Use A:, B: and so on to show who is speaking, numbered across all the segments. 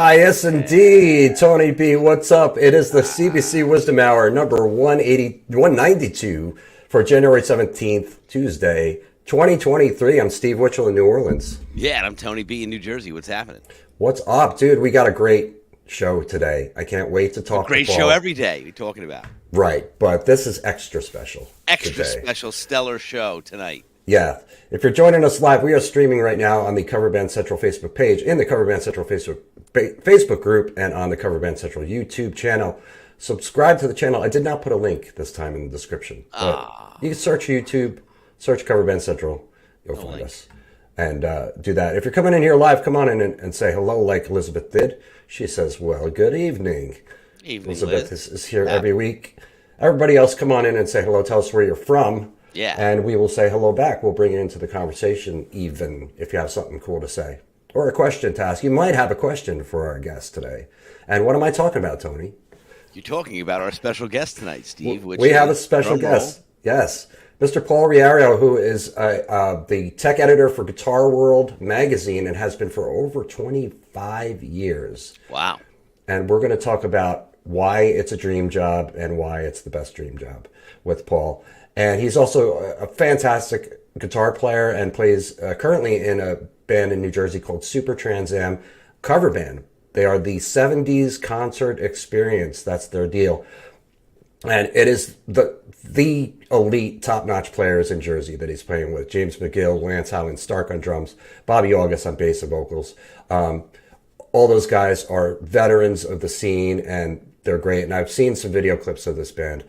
A: Yes, indeed. Tony B, what's up? It is the CBC Wisdom Hour, number 192 for January 17th, Tuesday, 2023. I'm Steve Witchell in New Orleans.
B: Yeah, and I'm Tony B in New Jersey. What's happening?
A: What's up, dude? We got a great show today. I can't wait to talk
B: A great
A: to Paul.
B: show every day we're talking about.
A: Right, but this is extra special.
B: Extra
A: today.
B: special, stellar show tonight.
A: Yeah. If you're joining us live, we are streaming right now on the Cover Band Central Facebook page, in the Cover Band Central Facebook group, and on the Cover Band Central YouTube channel. Subscribe to the channel. I did not put a link this time in the description. But you can search YouTube, search Cover Band Central. You'll find us. And do that. If you're coming in here live, come on in and say hello like Elizabeth did. She says, well, good evening.
B: Evening,
A: Elizabeth
B: Liz.
A: is here every week. Everybody else, come on in and say hello. Tell us where you're from.
B: Yeah.
A: And we will say hello back. We'll bring it into the conversation, even if you have something cool to say or a question to ask. You might have a question for our guest today. And what am I talking about, Tony?
B: You're talking about our special guest tonight, Steve.
A: We have a special guest. Yes. Mr. Paul Riario, who is the tech editor for Guitar World magazine and has been for over 25 years.
B: Wow.
A: And we're going to talk about why it's a dream job and why it's the best dream job with Paul. And he's also a fantastic guitar player and plays currently in a band in New Jersey called Super Trans Am Cover Band. They are the 70s concert experience. That's their deal. And it is the elite top-notch players in Jersey that he's playing with. James McGill, Lance Highland Stark on drums, Bobby August on bass and vocals. All those guys are veterans of the scene, and they're great. And I've seen some video clips of this band,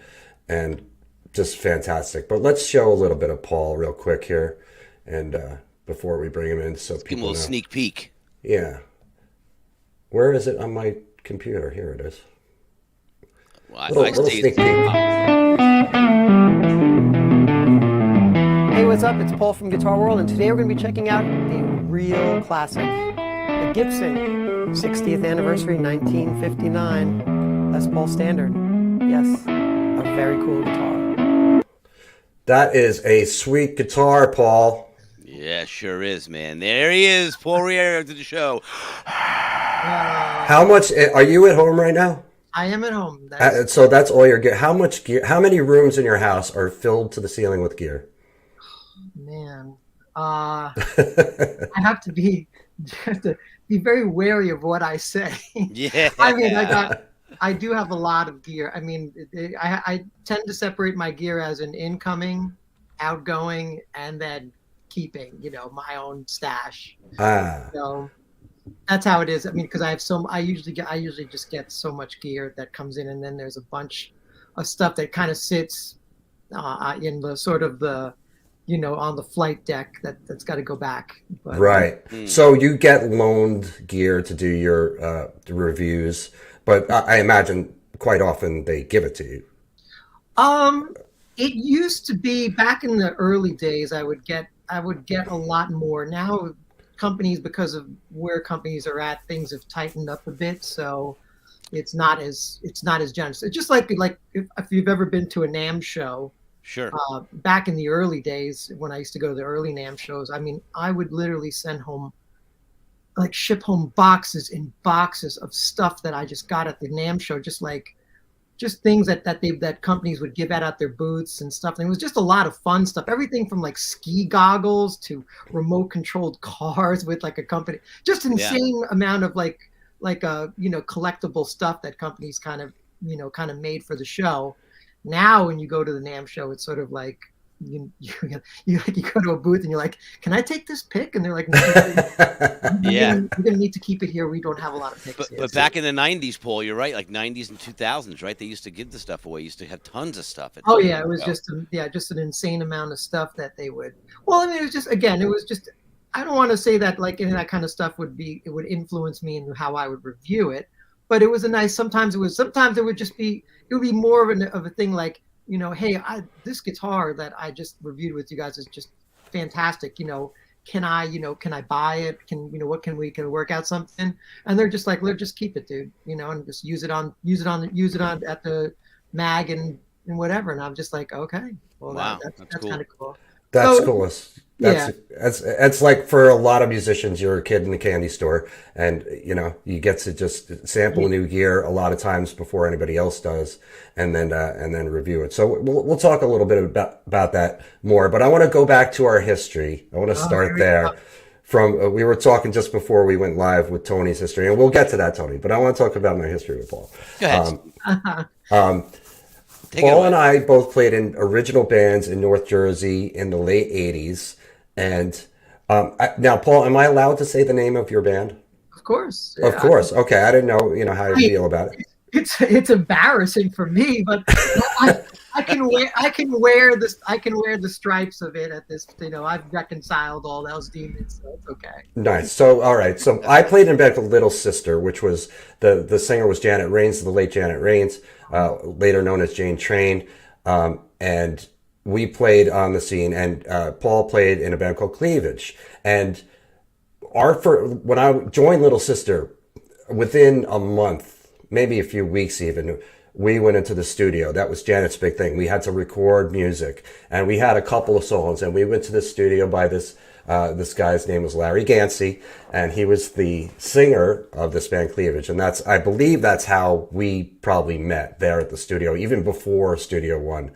A: and just fantastic. But let's show a little bit of Paul real quick here, and before we bring him in, so
B: Give him
A: people
B: a little
A: know.
B: sneak peek.
A: Yeah. Where is it on my computer? Here it is.
B: Well,
A: Little sneak peek.
C: Hey, what's up? It's Paul from Guitar World, and today we're going to be checking out a real classic, the Gibson 60th anniversary 1959 Les Paul Standard. Yes, a very cool guitar.
A: That is a sweet guitar, Paul.
B: Yeah, sure is, man. There he is, Paul Riario to the show.
A: How much are you at home right now?
C: I am at home.
A: So that's all your gear. How much gear? How many rooms in your house are filled to the ceiling with gear?
C: Man, I have to be very wary of what I say.
B: Yeah.
C: I mean, I do have a lot of gear. I mean, I tend to separate my gear as an incoming, outgoing, and then keeping, my own stash. So that's how it is. I mean, because I usually just get so much gear that comes in, and then there's a bunch of stuff that kind of sits in the sort of the, on the flight deck that's got to go back. But,
A: right. So you get loaned gear to do your reviews, but I imagine quite often they give it to you.
C: It used to be back in the early days. I would get a lot more. Now, companies, because of where companies are at, things have tightened up a bit, so it's not as generous. It's just like if you've ever been to a NAMM show.
B: Sure.
C: Back in the early days when I used to go to the early NAMM shows, I mean, I would literally ship home boxes and boxes of stuff that I just got at the NAMM show, just things that companies would give out at their booths and stuff. And it was just a lot of fun stuff. Everything from like ski goggles to remote controlled cars with like a company, just insane amount of collectible stuff that companies kind of made for the show. Now, when you go to the NAMM show, it's sort of like you go to a booth and you're like, "Can I take this pick?" And they're like, "No, you're gonna need to keep it here. We don't have a lot of picks."
B: But back in the 90s, Paul, you're right, like 90s and 2000s, right? They used to give the stuff away. Used to have tons of stuff.
C: Oh yeah, it was just an insane amount of stuff that they would. Well, I mean, it was just I don't want to say that like any of that kind of stuff would influence me in how I would review it, but it was a nice. Sometimes it would be more of a thing like, hey, this guitar that I just reviewed with you guys is just fantastic. Can I buy it? Can we work out something? And they're just like, let's just keep it, dude. And just use it on at the mag and whatever. And I'm just like, okay, well,
B: wow,
C: that's
B: cool.
C: kind of cool.
A: That's cool.
C: Yeah.
A: It's like for a lot of musicians, you're a kid in the candy store, and you get to just sample new gear a lot of times before anybody else does, and then review it. So we'll talk a little bit about that more. But I want to go back to our history. I want to start there. From we were talking just before we went live with Tony's history, and we'll get to that, Tony. But I want to talk about my history with Paul.
B: Go ahead.
A: Paul and I both played in original bands in North Jersey in the late '80s. And now, Paul, am I allowed to say the name of your band?
C: Of course.
A: Of course. Okay, I didn't know, how you feel about it.
C: It's embarrassing for me, but I can wear the stripes of it at this. I've reconciled all those demons, so it's okay.
A: Nice. So, all right. So I played in a band called Little Sister, which was the singer was Janet Rains, the late Janet Rains, later known as Jane Train, and we played on the scene, and Paul played in a band called Cleavage. And when I joined Little Sister, within a month, maybe a few weeks even, we went into the studio. That was Janet's big thing. We had to record music, and we had a couple of songs, and we went to the studio by this guy's name was Larry Gansey, and he was the singer of this band Cleavage. And I believe that's how we probably met there at the studio, even before Studio One.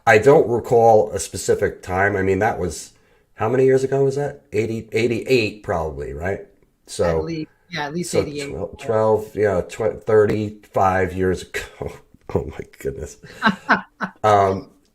A: I don't recall a specific time. I mean, that was, how many years ago was that? 88 probably, right? So
C: at least 88.
A: 35 years ago. Oh my goodness.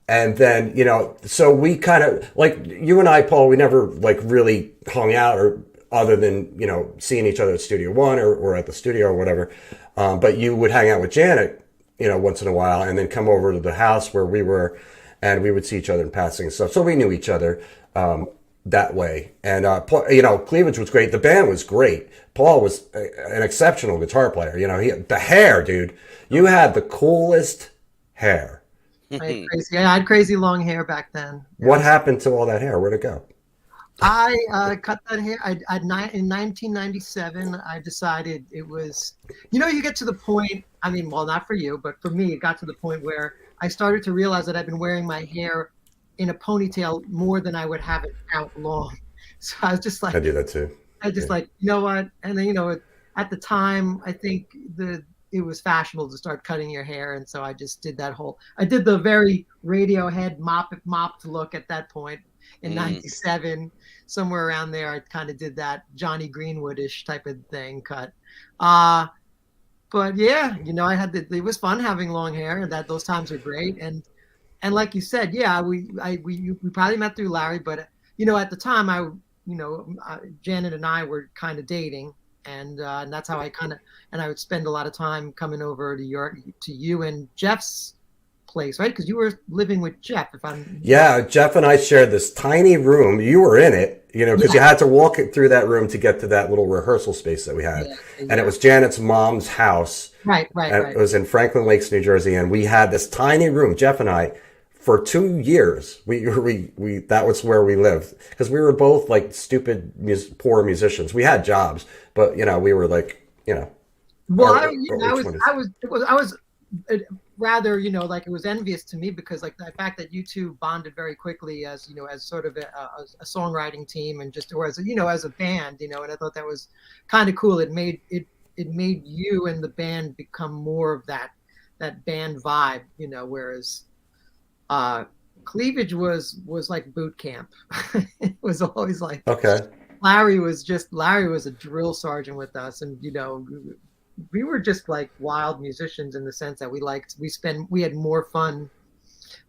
A: And then, so we kind of, like you and I, Paul, we never like really hung out or other than, seeing each other at Studio One or at the studio or whatever. But you would hang out with Janet, once in a while, and then come over to the house where we were, and we would see each other in passing and stuff. So we knew each other that way. And, Cleavage was great. The band was great. Paul was an exceptional guitar player. The hair, dude. You had the coolest hair.
C: I had crazy long hair back then.
A: What happened to all that hair? Where'd it go?
C: I cut that hair. In 1997, I decided it was, you get to the point, I mean, well, not for you, but for me, it got to the point where I started to realize that I've been wearing my hair in a ponytail more than I would have it out long. So I was just like,
A: I do that too.
C: Like, you know what? And then, at the time, I think it was fashionable to start cutting your hair. And so I just did I did the very Radiohead mopped look at that point in 97, somewhere around there. I kind of did that Johnny Greenwood-ish type of thing cut. But yeah, it was fun having long hair, and those times are great. And like you said, yeah, we probably met through Larry, but at the time Janet and I were kind of dating, and that's how I would spend a lot of time coming over to you and Jeff's place, right? Because you were living with Jeff,
A: Yeah, Jeff and I shared this tiny room. You were in it, because you had to walk through that room to get to that little rehearsal space that we had. Yeah. And it was Janet's mom's house.
C: Right.
A: It was in Franklin Lakes, New Jersey, and we had this tiny room, Jeff and I, for 2 years. We that was where we lived, because we were both like stupid poor musicians. We had jobs, but we were like,
C: Well, I was rather, like, it was envious to me, because like the fact that you two bonded very quickly as as sort of a songwriting team, and just, or as as a band, and I thought that was kind of cool. It made you and the band become more of that band vibe, whereas Cleavage was like boot camp. It was always like,
A: okay.
C: Larry was a drill sergeant with us, and we were just like wild musicians in the sense that we had more fun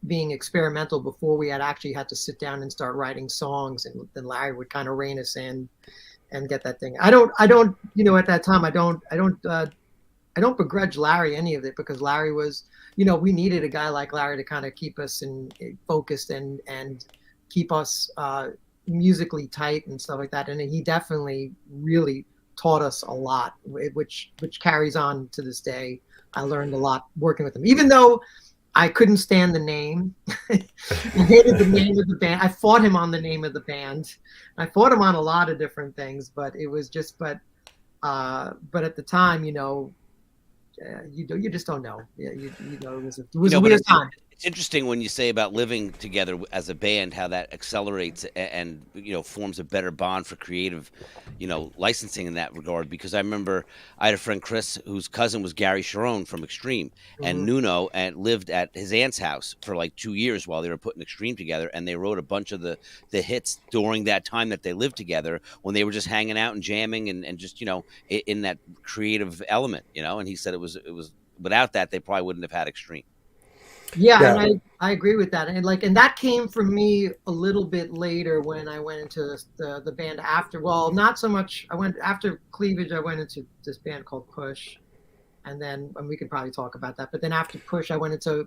C: being experimental before we actually had to sit down and start writing songs, and then Larry would kind of rein us in and get that thing. I don't at that time I don't begrudge Larry any of it, because Larry was, we needed a guy like Larry to kind of keep us focused and keep us musically tight and stuff like that. And he definitely really taught us a lot, which carries on to this day. I learned a lot working with him, even though I couldn't stand the name. I hated the name of the band. I fought him on the name of the band. I fought him on a lot of different things, but it was just, but at the time, you just don't know. Yeah, it was a weird time.
B: It's interesting when you say about living together as a band, how that accelerates and forms a better bond for creative, licensing in that regard. Because I remember I had a friend Chris whose cousin was Gary Sharon from Extreme, and
C: Mhm.
B: Nuno and lived at his aunt's house for like 2 years while they were putting Extreme together, and they wrote a bunch of the hits during that time that they lived together when they were just hanging out and jamming and just in that creative element, and he said it was without that they probably wouldn't have had Extreme.
C: Yeah, and
A: Yeah.
C: I agree with that. And that came from me a little bit later when I went into the band after. Well, not so much. I went after Cleavage. I went into this band called Push, and we could probably talk about that. But then after Push, I went into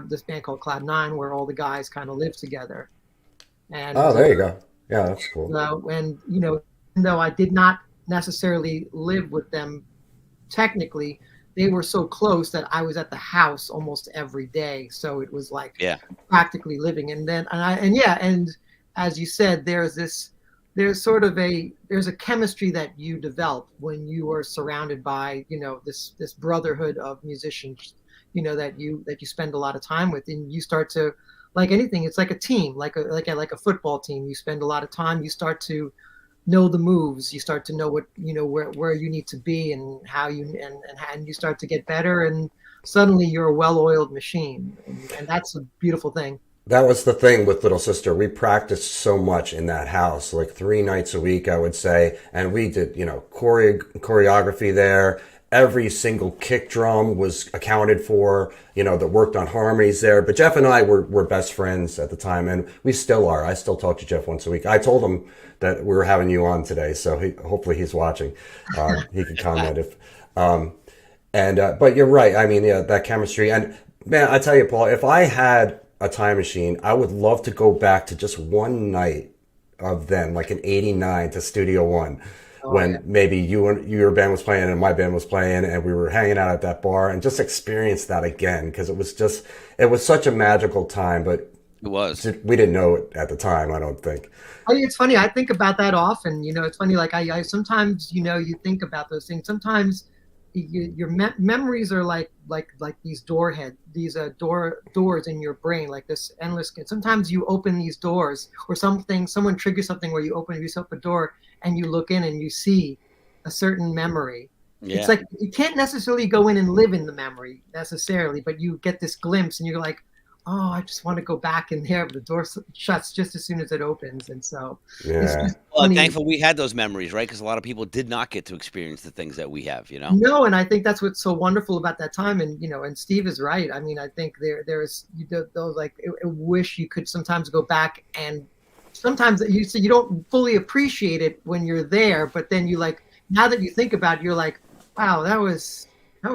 C: this band called Cloud Nine, where all the guys kind of live together.
A: Oh,
C: And
A: there you go. Yeah, that's cool.
C: even though I did not necessarily live with them technically, they were so close that I was at the house almost every day. So it was like
B: Yeah.
C: practically living. And as you said, there's a chemistry that you develop when you are surrounded by, this brotherhood of musicians, that you spend a lot of time with, and you start to, like anything, it's like a team, like a football team. You spend a lot of time, you start to know the moves, you start to know what where you need to be and how and you start to get better, and suddenly you're a well-oiled machine, and that's a beautiful thing.
A: That was the thing with Little Sister. We practiced so much in that house, like 3 nights a week, I would say. And we did, choreography there. Every single kick drum was accounted for, that worked on harmonies there. But Jeff and I were best friends at the time, and we still are. I still talk to Jeff once a week. I told him that we were having you on today, so hopefully he's watching. He can comment if. But you're right. I mean, yeah, that chemistry. And man, I tell you, Paul, if I had a time machine, I would love to go back to just one night of them, like in '89 to Studio One,
C: Oh,
A: when
C: yeah.
A: maybe your band was playing and my band was playing, and we were hanging out at that bar and just experience that again, because it was such a magical time, but
B: It was.
A: we didn't know it at the time, I don't think.
C: It's funny, I think about that often. It's funny, like I sometimes, you think about those things. Sometimes your memories are like these doors in your brain, like this endless. Sometimes you open these doors, or someone triggers something where you open yourself a door and you look in and you see a certain memory. It's
B: Yeah.
C: like you can't necessarily go in and live in the memory necessarily, but you get this glimpse and you're like, oh, I just want to go back in there, but the door shuts just as soon as it opens. And so it's
A: Yeah.
C: just
B: Well,
C: funny.
B: thankful we had those memories, right? Because a lot of people did not get to experience the things that we have.
C: No, and I think that's what's so wonderful about that time. And Steve is right. I mean, I think there's those, like, I wish you could sometimes go back, and sometimes you don't fully appreciate it when you're there, but then you, like, now that you think about it, you're like, wow, that was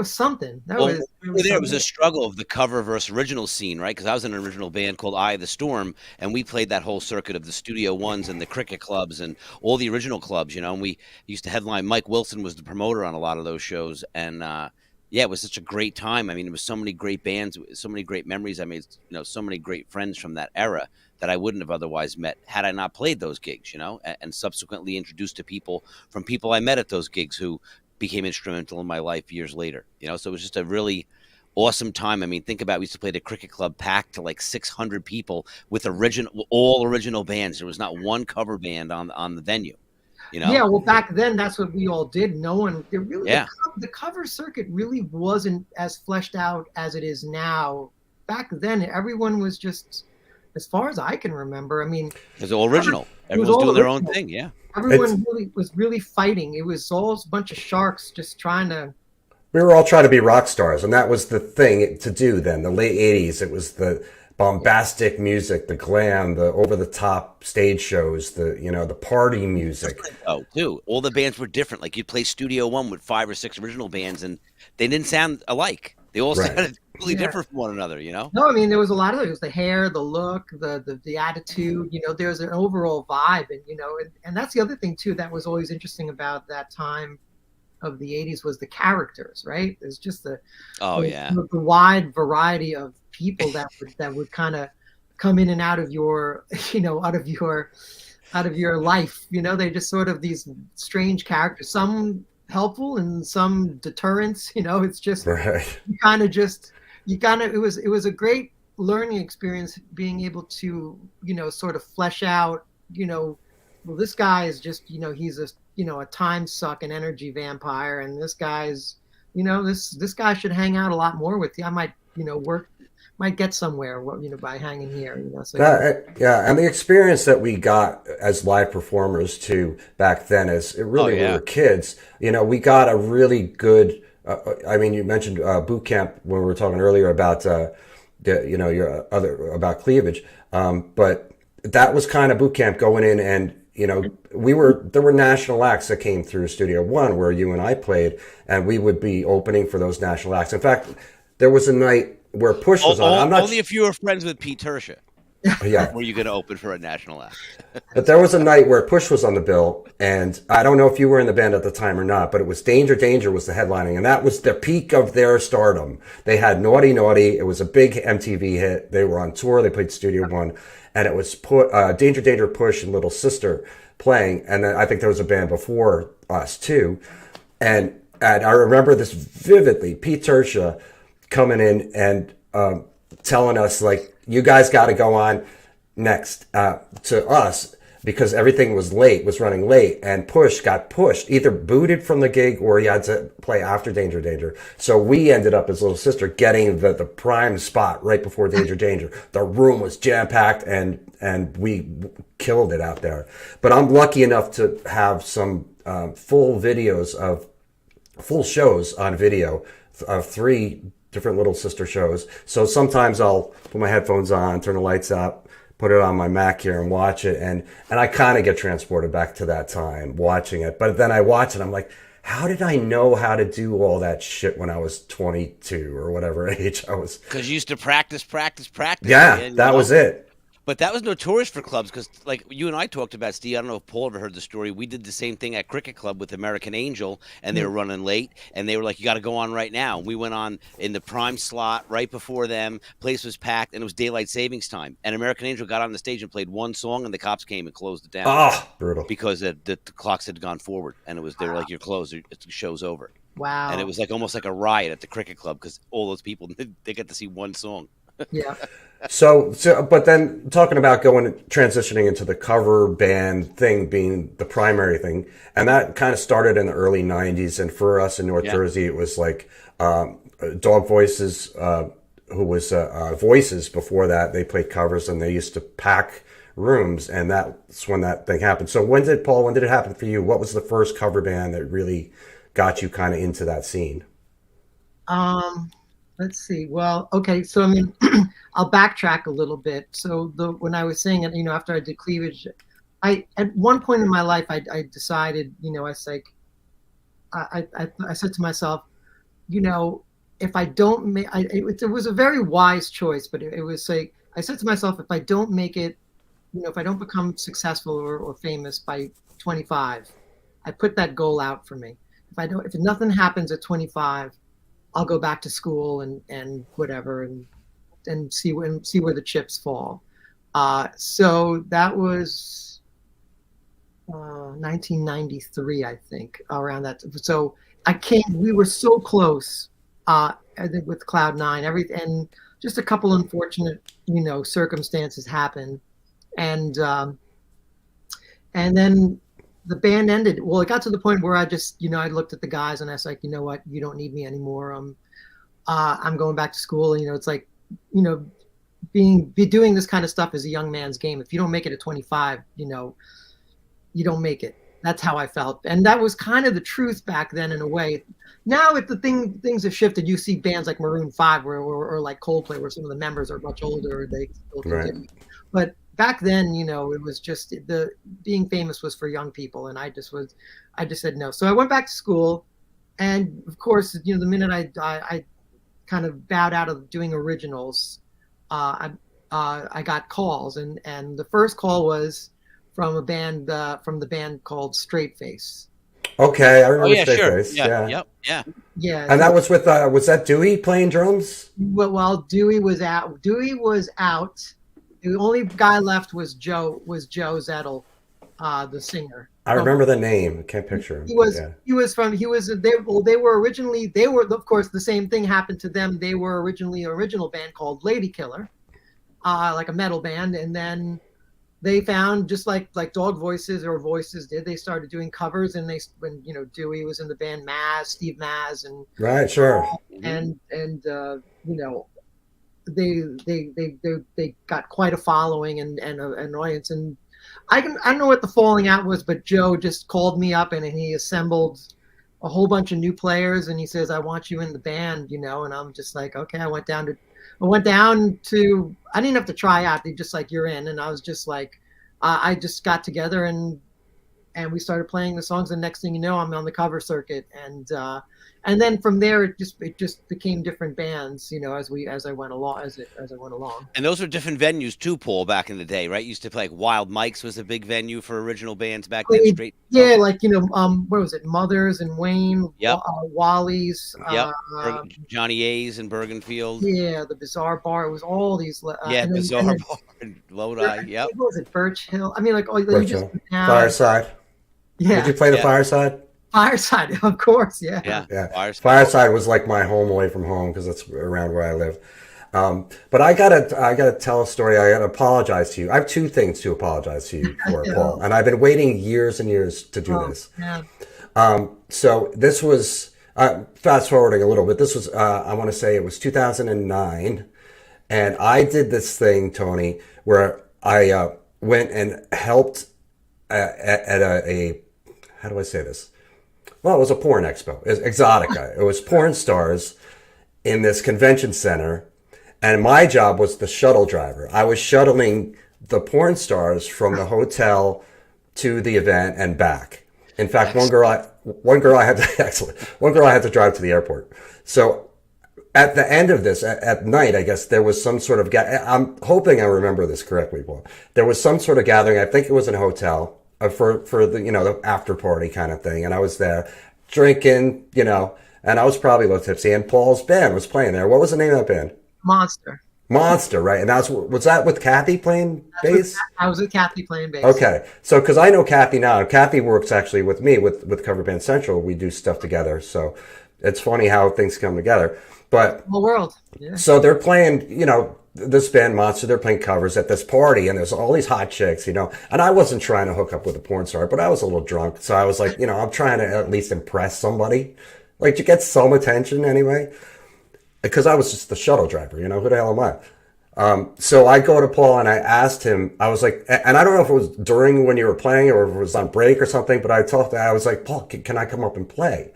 C: something.
B: Well, there was a struggle of the cover versus original scene, right? Because I was in an original band called Eye of the Storm, and we played that whole circuit of the Studio Ones and the cricket clubs and all the original clubs, and we used to headline. Mike Wilson was the promoter on a lot of those shows, and yeah, it was such a great time. I mean, there was so many great bands, so many great memories. I made, so many great friends from that era that I wouldn't have otherwise met had I not played those gigs, and subsequently introduced to people from people I met at those gigs who became instrumental in my life years later. So it was just a really awesome time. I mean, think about, we used to play the cricket club packed to like 600 people with all original bands. There was not one cover band on the venue.
C: Yeah, well, back then that's what we all did. No one,
B: Yeah.
C: the cover circuit really wasn't as fleshed out as it is now. Back then, everyone was just, as far as I can remember, I mean,
B: It was all original.
C: it was
B: Everyone was
C: all
B: doing their own
C: original.
B: thing. Yeah.
C: Everyone was really fighting. It was all a bunch of sharks just trying to.
A: We were all trying to be rock stars, and that was the thing to do then. The late '80s, it was the bombastic music, the glam, the over-the-top stage shows, the party music.
B: Oh, too. All the bands were different. Like, you'd play Studio One with 5 or 6 original bands, and they didn't sound alike. They all
A: Right.
B: sounded completely
C: Yeah.
B: different from one another.
C: No, I mean, there was a lot of it. It was the hair, the look, the attitude. There's an overall vibe, and that's the other thing too that was always interesting about that time of the '80s was the characters, right? There's just
B: Oh yeah.
C: the wide variety of people that would kind of come in and out of your out of your life. They just sort of these strange characters, some helpful and some deterrents. It's just
A: Right.
C: you kind of it was a great learning experience, being able to, sort of flesh out, well, this guy is just, he's a time suck and energy vampire, and this guy's, this guy should hang out a lot more with you. I might, might get somewhere, by hanging here, So
A: yeah, and the experience that we got as live performers too back then is it really we were kids. We got a really good. I mean, you mentioned boot camp when we were talking earlier about your other about cleavage, but that was kind of boot camp going in, and there were national acts that came through Studio One where you and I played, and we would be opening for those national acts. In fact, there was a night where Push was on. I'm not
B: only if you were friends with Pete Tersha.
A: Yeah.
B: Were you going to open for a national act?
A: But there was a night where Push was on the bill, and I don't know if you were in the band at the time or not, but it was Danger Danger was the headlining, and that was the peak of their stardom. They had Naughty Naughty. It was a big MTV hit. They were on tour. They played Studio One, and it was Danger Danger, Push, and Little Sister playing, and then I think there was a band before us too, and I remember this vividly. Pete Tersha coming in and telling us, like, you guys got to go on next to us because everything was running late, and Push got pushed, either booted from the gig or he had to play after Danger Danger. So we ended up as Little Sister getting the prime spot right before Danger Danger. The room was jam-packed, and we killed it out there. But I'm lucky enough to have some full shows on video of 3 different Little Sister shows. So sometimes I'll put my headphones on, turn the lights out, put it on my Mac here and watch it. And I kind of get transported back to that time watching it. But then I watch it, I'm like, how did I know how to do all that shit when I was 22 or whatever age I was?
B: Because you used to practice.
A: Yeah,
B: man,
A: that was it.
B: But that was notorious for clubs because, like you and I talked about, Steve, I don't know if Paul ever heard the story. We did the same thing at Cricket Club with American Angel, and they were running late, and they were like, you got to go on right now. And we went on in the prime slot right before them. Place was packed, and it was daylight savings time. And American Angel got on the stage and played one song, and the cops came and closed it down.
A: Oh, brutal.
B: Because the clocks had gone forward, and they were like, you're closed, the show's over.
C: Wow.
B: And it was like almost like a riot at the Cricket Club because all those people, they got to see one song.
C: Yeah.
A: So, but then talking about transitioning into the cover band thing being the primary thing, and that kind of started in the early 90s. And for us in North Jersey, it was like Dog Voices, who was Voices before that. They played covers, and they used to pack rooms, and that's when that thing happened. So when did it happen for you? What was the first cover band that really got you kind of into that scene?
C: Let's see. Well, okay. So, I mean, I'll backtrack a little bit. So when I was saying it, after I did cleavage, at one point in my life, I decided, I said to myself, if I don't make, it was a very wise choice, but it was like, I said to myself, if I don't make it, if I don't become successful or famous by 25, I put that goal out for me. If nothing happens at 25, I'll go back to school and whatever and see where the chips fall. So that was 1993, I think, around that. So we were so close, I think, with Cloud9, everything, and just a couple unfortunate, circumstances happened, and then the band ended. Well, it got to the point where I just, I looked at the guys and I was like, you know what, you don't need me anymore. I'm going back to school. It's like, doing this kind of stuff is a young man's game. If you don't make it at 25, you don't make it. That's how I felt. And that was kind of the truth back then in a way. Now if things have shifted, you see bands like Maroon 5 or like Coldplay where some of the members are much older. They still continue. Right. But back then, it was just being famous was for young people, and I just said no. So I went back to school, and of course, the minute I kind of bowed out of doing originals, I got calls, and the first call was from a band from the band called Straight Face.
A: Okay, I remember Straight
B: sure.
A: Face.
B: Yeah.
A: And that was with was that Dewey playing drums?
C: Well, Dewey was out. The only guy left was Joe Zettel, the singer.
A: I remember the name. I can't picture him.
C: They were, of course, the same thing happened to them. They were originally an original band called Lady Killer. like a metal band, and then they found, just like Dog Voices or Voices did, they started doing covers, and when Dewey was in the band, Steve Maz, and
A: Right, sure.
C: you know, they got quite a following and an audience. And I don't know what the falling out was, but Joe just called me up and he assembled a whole bunch of new players, and he says, "I want you in the band," and I'm just like, okay. I went down to, I didn't have to try out. They just like, "You're in," and I was just like, I just got together and we started playing the songs. And next thing you know, I'm on the cover circuit, and then from there it just became different bands, as I went along.
B: And those were different venues too, Paul, back in the day, right? You used to play, like, Wild Mike's was a big venue for original bands back then. Straight.
C: Yeah, like what was it? Mothers and Wayne.
B: Yep.
C: Wally's.
B: Yep. Johnny A's in Bergenfield.
C: Yeah, the Bizarre Bar. It was all these.
B: Bizarre Bar in Lodi. Yep.
C: What was it? Birch Hill. I mean, like,
A: Birch Hill. Fireside.
C: Yeah.
A: Did you play the Fireside?
C: Fireside, of course. Yeah.
A: Yeah. Fireside was like my home away from home, because that's around where I live. But I gotta tell a story. I gotta apologize to you. I have two things to apologize to you for, Paul, and I've been waiting years and years to do this.
C: Yeah.
A: So this was, fast forwarding a little bit. This was, I want to say it was 2009, and I did this thing, Tony, where I went and helped at a how do I say this? Well, it was a porn expo. It was Exotica. It was porn stars in this convention center. And my job was the shuttle driver. I was shuttling the porn stars from the hotel to the event and back. In fact, one girl I had to drive to the airport. So at the end of this, at night, I guess there was some sort of, I'm hoping I remember this correctly, Paul. There was some sort of gathering. I think it was in a hotel. For the the after party kind of thing, and I was there drinking, and I was probably a little tipsy, and Paul's band was playing there. What was the name of that band? Monster, right? And was that with Kathy playing bass?
C: I was with Kathy playing bass.
A: Okay, so because I know Kathy now, Kathy works actually with me with Cover Band Central. We do stuff together, so it's funny how things come together. But
C: the world, yeah.
A: So they're playing, this band Monster, they're playing covers at this party, and there's all these hot chicks, and I wasn't trying to hook up with a porn star, but I was a little drunk. So I was like, I'm trying to at least impress somebody, like to get some attention anyway, because I was just the shuttle driver, who the hell am I? So I go to Paul and I asked him, I was like, and I don't know if it was during when you were playing or if it was on break or something, but I was like, Paul, can I come up and play?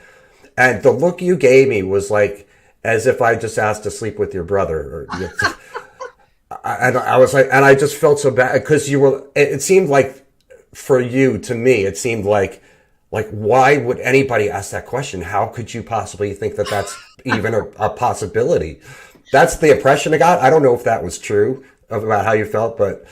A: And the look you gave me was like, as if I just asked to sleep with your brother, and I was like, and I just felt so bad because it seemed like to me, it seemed like why would anybody ask that question? How could you possibly think that that's even a possibility? That's the impression I got. I don't know if that was true about how you felt, but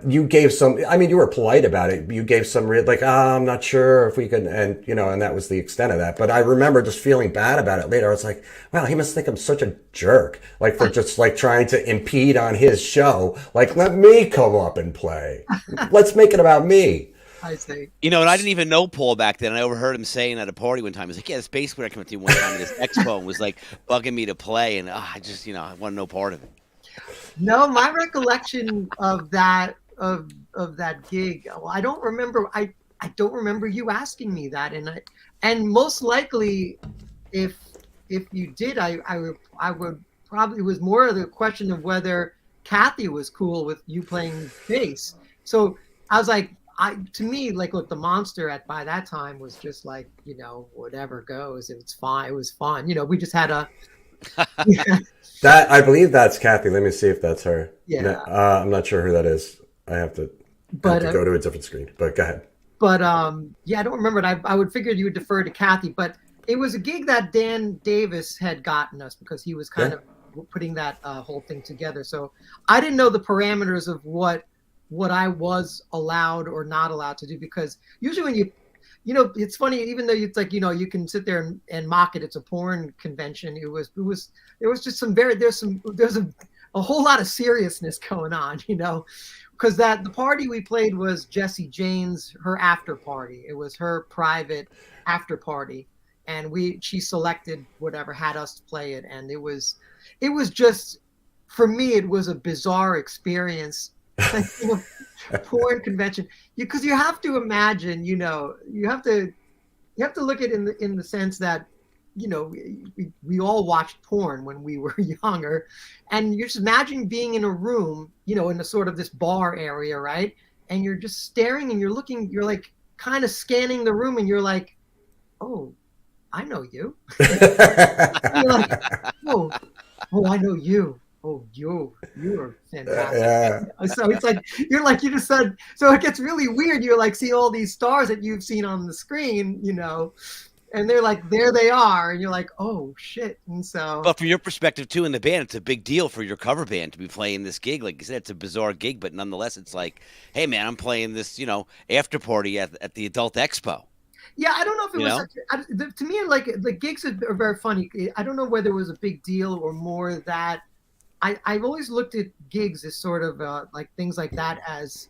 A: you gave some, I mean, you were polite about it. You gave some like, I'm not sure if we could, and and that was the extent of that. But I remember just feeling bad about it later. I was like, wow, he must think I'm such a jerk, like for just like trying to impede on his show. Like, let me come up and play. Let's make it about me.
C: I see.
B: And I didn't even know Paul back then. I overheard him saying at a party one time, he was like, yeah, this bass player came up to me one time at this expo and was like bugging me to play. And I just, I want no part of it.
C: No, my recollection of that gig, well, I don't remember. I don't remember you asking me that, and most likely, if you did, I would probably, it was more of the question of whether Kathy was cool with you playing bass. So I was like, to me, like, look, the Monster by that time was just like, whatever goes. It was fine. It was fun. We just had a.
A: That, I believe that's Kathy. Let me see if that's her.
C: Yeah.
A: I'm not sure who that is. I have to go to a different screen. But go ahead.
C: But yeah, I don't remember it. I would figure you would defer to Kathy. But it was a gig that Dan Davis had gotten us because he was kind of putting that whole thing together. So I didn't know the parameters of what I was allowed or not allowed to do, because usually when you it's funny, even though it's like, you can sit there and mock it. It's a porn convention. There was just there's a whole lot of seriousness going on, because the party we played was Jessie Jane's, her after party. It was her private after party. And she selected whatever, had us play it. And it was just for me, it was a bizarre experience. Porn convention, because you have to imagine, you have to look at it in the sense that, we all watched porn when we were younger, and you're just imagine being in a room, in a sort of this bar area, right? And you're just staring and you're looking, you're like kind of scanning the room, and you're like, oh, I know you. You're like, oh, I know you. Oh, you are fantastic.
A: Yeah.
C: So it's like you just said. So it gets really weird. You're like see all these stars that you've seen on the screen, and they're like there they are, and you're like, oh shit. And so,
B: but from your perspective too, in the band, it's a big deal for your cover band to be playing this gig. Like you said, it's a bizarre gig, but nonetheless, it's like, hey man, I'm playing this, after party at the Adult Expo.
C: Yeah, I don't know if it was to me, like the gigs are very funny. I don't know whether it was a big deal or more that. I've always looked at gigs as sort of like things like that as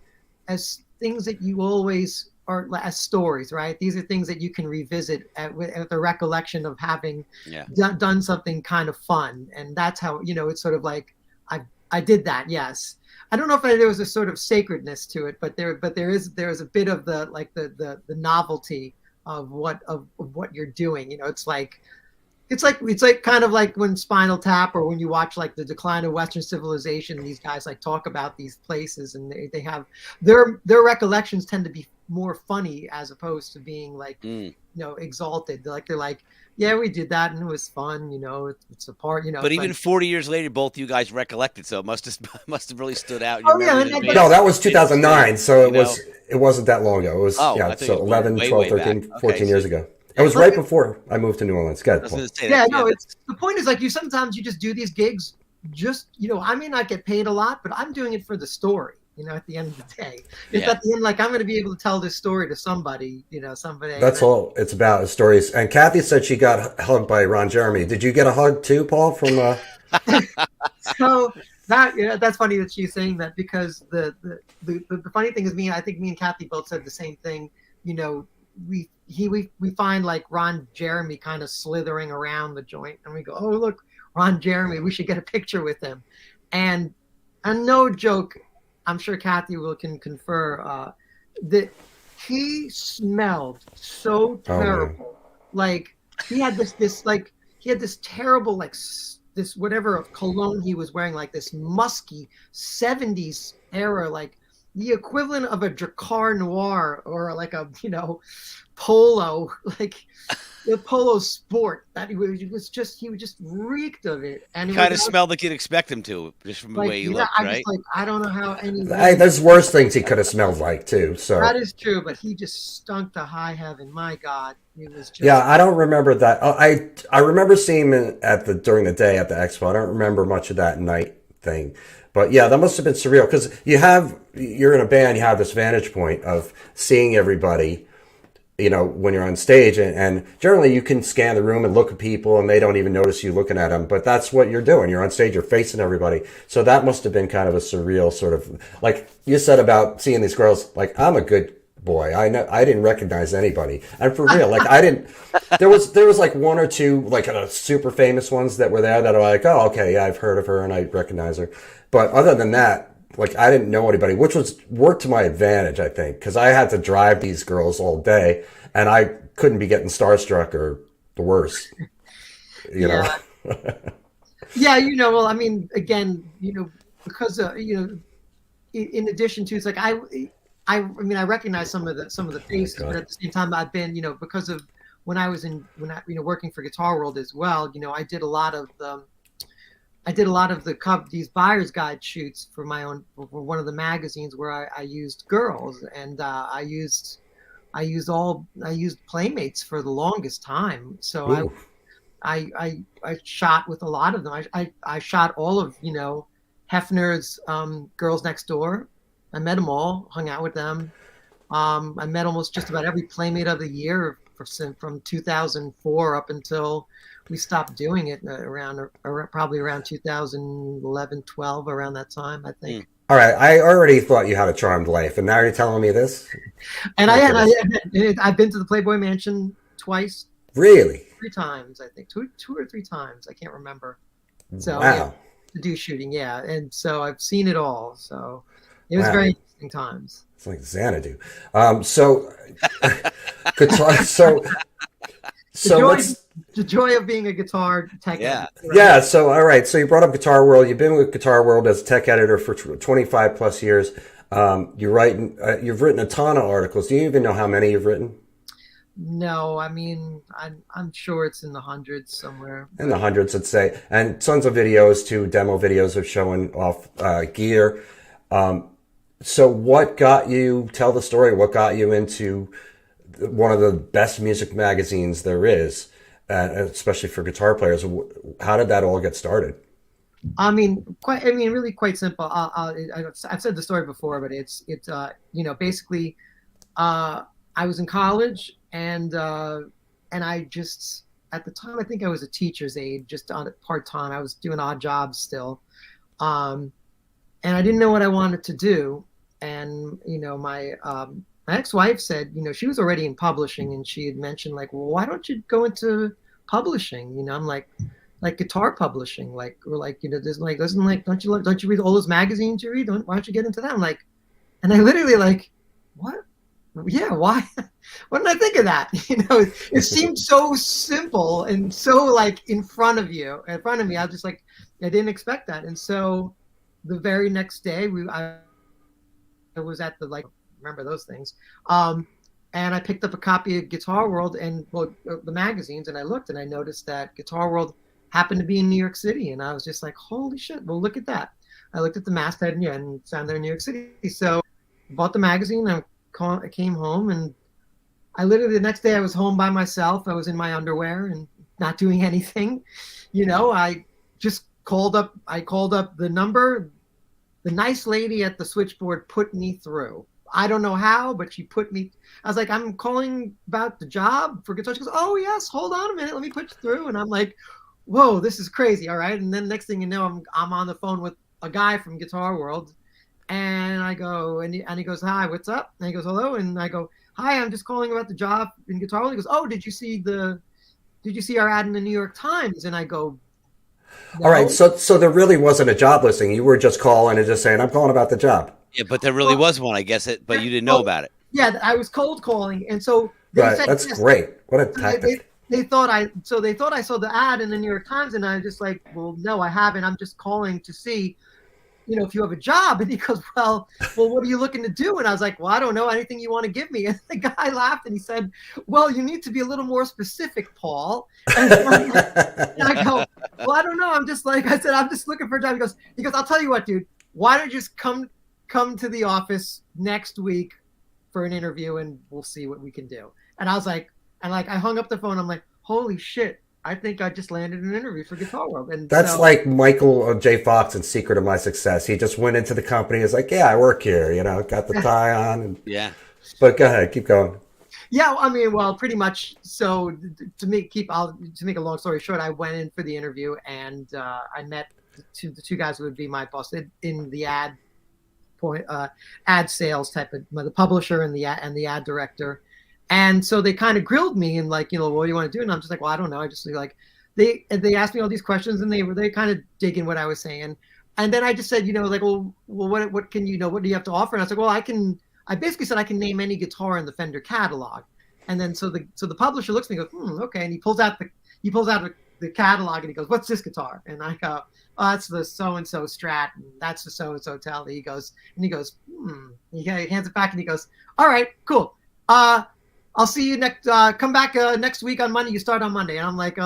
C: things that you always are as stories, right? These are things that you can revisit at the recollection of having done something kind of fun, and that's how it's sort of like I did that. Yes, I don't know if there was a sort of sacredness to it, but there is a bit of the like the novelty of what you're doing. It's like kind of like when Spinal Tap, or when you watch like The Decline of Western Civilization, these guys like talk about these places, and they have their recollections tend to be more funny as opposed to being like exalted. They're like, yeah, we did that and it was fun, it's a part,
B: But even 40 years later, both you guys recollected, so it must have really stood out.
C: Oh,
A: no, that was 2009, so it wasn't that long ago. It was so 11, 12, 13, 14 years ago. It was right before I moved to New Orleans. Go ahead, Paul.
C: It's the point is like sometimes you just do these gigs, I may not get paid a lot, but I'm doing it for the story. At the end of the day, it's at the end, like I'm going to be able to tell this story to somebody, somebody.
A: That's all it's about, is stories. And Kathy said she got hugged by Ron Jeremy. Did you get a hug too, Paul? From
C: So that's funny that she's saying that, because the funny thing is, I think me and Kathy both said the same thing. We find like Ron Jeremy kind of slithering around the joint, and we go, oh look, Ron Jeremy, we should get a picture with him. And no joke, I'm sure Kathy can confer that he smelled so terrible. Like he had this terrible this whatever of cologne he was wearing, like this musky 70s era, like the equivalent of a Dracar Noir or like a Polo, like the Polo Sport. That he just reeked of it, and
B: he kind of smelled like you'd expect him to, just from the way he looked, right?
C: I don't know how any.
A: There's worse things he could have smelled like too. So
C: that is true, but he just stunk to high heaven. My God, he was just.
A: Yeah, I don't remember that. I remember seeing him during the day at the expo. I don't remember much of that night thing. But yeah, that must have been surreal, because you're in a band, you have this vantage point of seeing everybody, when you're on stage, and generally you can scan the room and look at people and they don't even notice you looking at them, but that's what you're doing. You're on stage, you're facing everybody. So that must have been kind of a surreal sort of, like you said about seeing these girls, like, I'm a good boy. I didn't recognize anybody. And for real, like there was like one or two, like super famous ones that were there that are like, oh, okay, yeah, I've heard of her and I recognize her. But other than that, like I didn't know anybody, which worked to my advantage, I think, because I had to drive these girls all day and I couldn't be getting starstruck or the worst, know.
C: Yeah, well, I mean, again, because in addition to, it's like I recognize some of the faces, but at the same time, I've been, because of when I working for Guitar World as well, I did a lot of these buyer's guide shoots for one of the magazines where I used girls, and I used Playmates for the longest time. So
A: Ooh.
C: I shot with a lot of them. I shot all of Hefner's Girls Next Door. I met them all, hung out with them. I met almost just about every Playmate of the year from 2004 up until we stopped doing it probably around 2011, 12, around that time, I think.
A: All right, I already thought you had a charmed life, and now you're telling me this?
C: And I've been to the Playboy Mansion twice.
A: Really?
C: 3 times, I think. Two or three times. I can't remember. So,
A: wow.
C: to do shooting, yeah. And so I've seen it all. So it was
A: Wow.
C: very interesting times.
A: It's like Xanadu. So guitar.
C: The
A: So
C: joy,
A: let's.
C: the joy of being a guitar tech
B: Yeah.
C: editor. Right?
A: Yeah. So all right. So you brought up Guitar World. You've been with Guitar World as tech editor for 25 plus years. You write. You've written a ton of articles. Do you even know how many you've written?
C: No, I mean, I'm sure it's in the hundreds somewhere.
A: In the hundreds, I'd say, and tons of videos too, demo videos of showing off gear. So, what got you? Tell the story. What got you into one of the best music magazines there is, especially for guitar players? How did that all get started?
C: I mean, really quite simple. I've said the story before, but it's basically, I was in college and I just at the time I think I was a teacher's aide, just on it part time. I was doing odd jobs still, and I didn't know what I wanted to do. And my ex-wife said, she was already in publishing, and she had mentioned like, well, why don't you go into publishing? I'm like guitar publishing, there's like doesn't like don't you read all those magazines you read? Why don't you get into that? I'm like, and I literally like, what? Yeah, why? What did I think of that? It seemed so simple and so like in front of me. I was just like, I didn't expect that. And so the very next day, I was at remember those things. And I picked up a copy of Guitar World and the magazines, and I looked and I noticed that Guitar World happened to be in New York City, and I was just like, holy shit! Well, look at that. I looked at the masthead and it's down there in New York City. So I bought the magazine. I came home, and I literally the next day I was home by myself. I was in my underwear and not doing anything. I just called up. I called up the number. The nice lady at the switchboard put me through. I don't know how, but she put me. I was like, I'm calling about the job for guitar. She goes, oh yes, hold on a minute, let me put you through. And I'm like, whoa, this is crazy. All right. And then next thing you know, I'm on the phone with a guy from Guitar World, and I go, and he goes, hi, what's up? And he goes, hello. And I go, hi, I'm just calling about the job in Guitar World. He goes, oh, did you see our ad in the New York Times? And I go, no.
A: All right. So there really wasn't a job listing. You were just calling and just saying, I'm calling about the job.
B: Yeah, but there really was one, I guess, but you didn't know about it.
C: Yeah, I was cold calling, and so they
A: Right.
C: said,
A: That's
C: yes.
A: great. What a tactic.
C: They thought I saw the ad in the New York Times, and I was just like, well, no, I haven't. I'm just calling to see, if you have a job. And he goes, well, what are you looking to do? And I was like, well, I don't know, anything you want to give me. And the guy laughed and he said, well, you need to be a little more specific, Paul. And I go, well, I don't know. I'm just like, I said, I'm just looking for a job. He goes, I'll tell you what, dude, why don't you just come to the office next week for an interview and we'll see what we can do. And I was like, I hung up the phone. I'm like, holy shit. I think I just landed an interview for Guitar World. And
A: that's like Michael J. Fox in Secret of My Success. He just went into the company. He's like, yeah, I work here, got the tie on. And,
B: yeah.
A: But go ahead, keep going.
C: Yeah, I mean, well, pretty much. So to make a long story short, I went in for the interview, and I met the two guys who would be my boss in the ad sales type of, the publisher and the ad director. And so they kind of grilled me and like, what do you want to do? And I'm just like, well, I don't know. I just like, they asked me all these questions, and they kind of digging what I was saying. And then I just said, like, well, what can what do you have to offer? And I was like, well, I basically said I can name any guitar in the Fender catalog. And then so the publisher looks at me and goes, okay. And he pulls out the catalog, and he goes, what's this guitar? And I go, oh, that's the so-and-so Strat, and that's the so-and-so Tele. He goes, He hands it back, and he goes, all right, cool. I'll see you next. Come back next week on Monday. You start on Monday, and I'm like,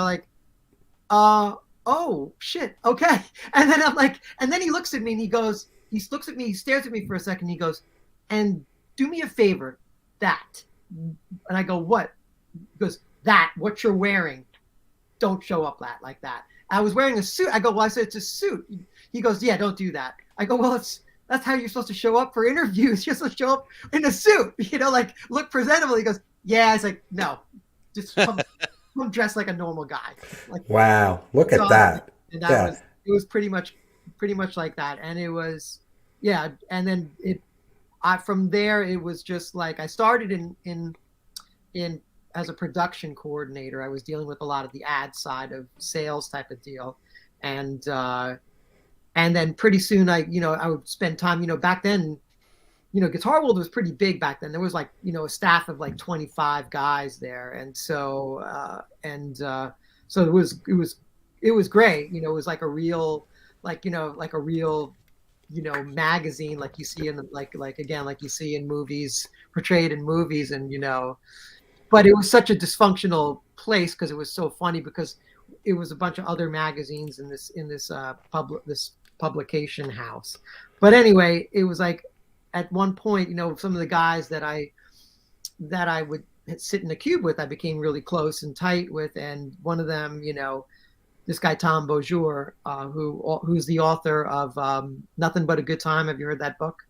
C: oh shit, okay. And then I'm like, and then he looks at me and he looks at me, he stares at me for a second. He goes, and do me a favor, that. And I go, what? He goes, that. What you're wearing, don't show up like that. I was wearing a suit. I go, well, I said it's a suit. He goes, yeah, don't do that. I go, well, that's how you're supposed to show up for interviews. You're supposed to show up in a suit, like look presentable. He goes, yeah. I was like, no, just come dressed like a normal guy. Like,
A: wow, look at that.
C: And it was pretty much like that. And it was, yeah. And then from there, it was just like, I started in as a production coordinator. I was dealing with a lot of the ad side of sales type of deal. And And then pretty soon I would spend time, back then, Guitar World was pretty big back then. There was like, a staff of like 25 guys there. And so it was great. It was like a real, like a real, magazine, like you see in the, like you see in movies, portrayed in movies. And, but it was such a dysfunctional place because it was so funny, because it was a bunch of other magazines in this this publication house. But anyway, it was like, at one point, some of the guys that I would sit in a cube with, I became really close and tight with. And one of them, this guy, Tom Beaujour, who's the author of Nothing But a Good Time. Have you heard that book?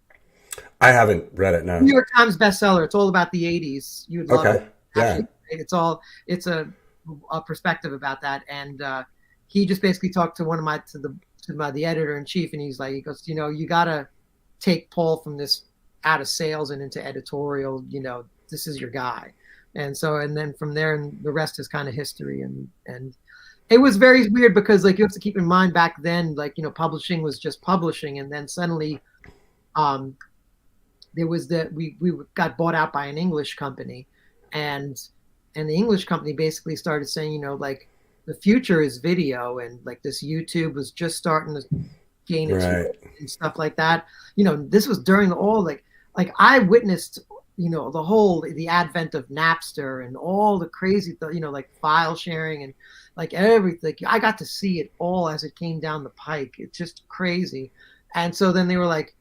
A: I haven't read it, no.
C: New York Times bestseller. It's all about the 80s. You'd love it.
A: Actually,
C: yeah. It's a perspective about that. And he just basically talked to the editor in chief, and he goes, you got to take Paul from this out of sales and into editorial. This is your guy. And then from there, and the rest is kind of history. And it was very weird because, like, you have to keep in mind back then, like, publishing was just publishing, and then suddenly there was we got bought out by an English company, and the English company basically started saying, like, the future is video, and like this YouTube was just starting to gain its and stuff like that. This was during all like I witnessed, the advent of Napster and all the crazy, like file sharing and like everything. I got to see it all as it came down the pike. It's just crazy. And so then they were like,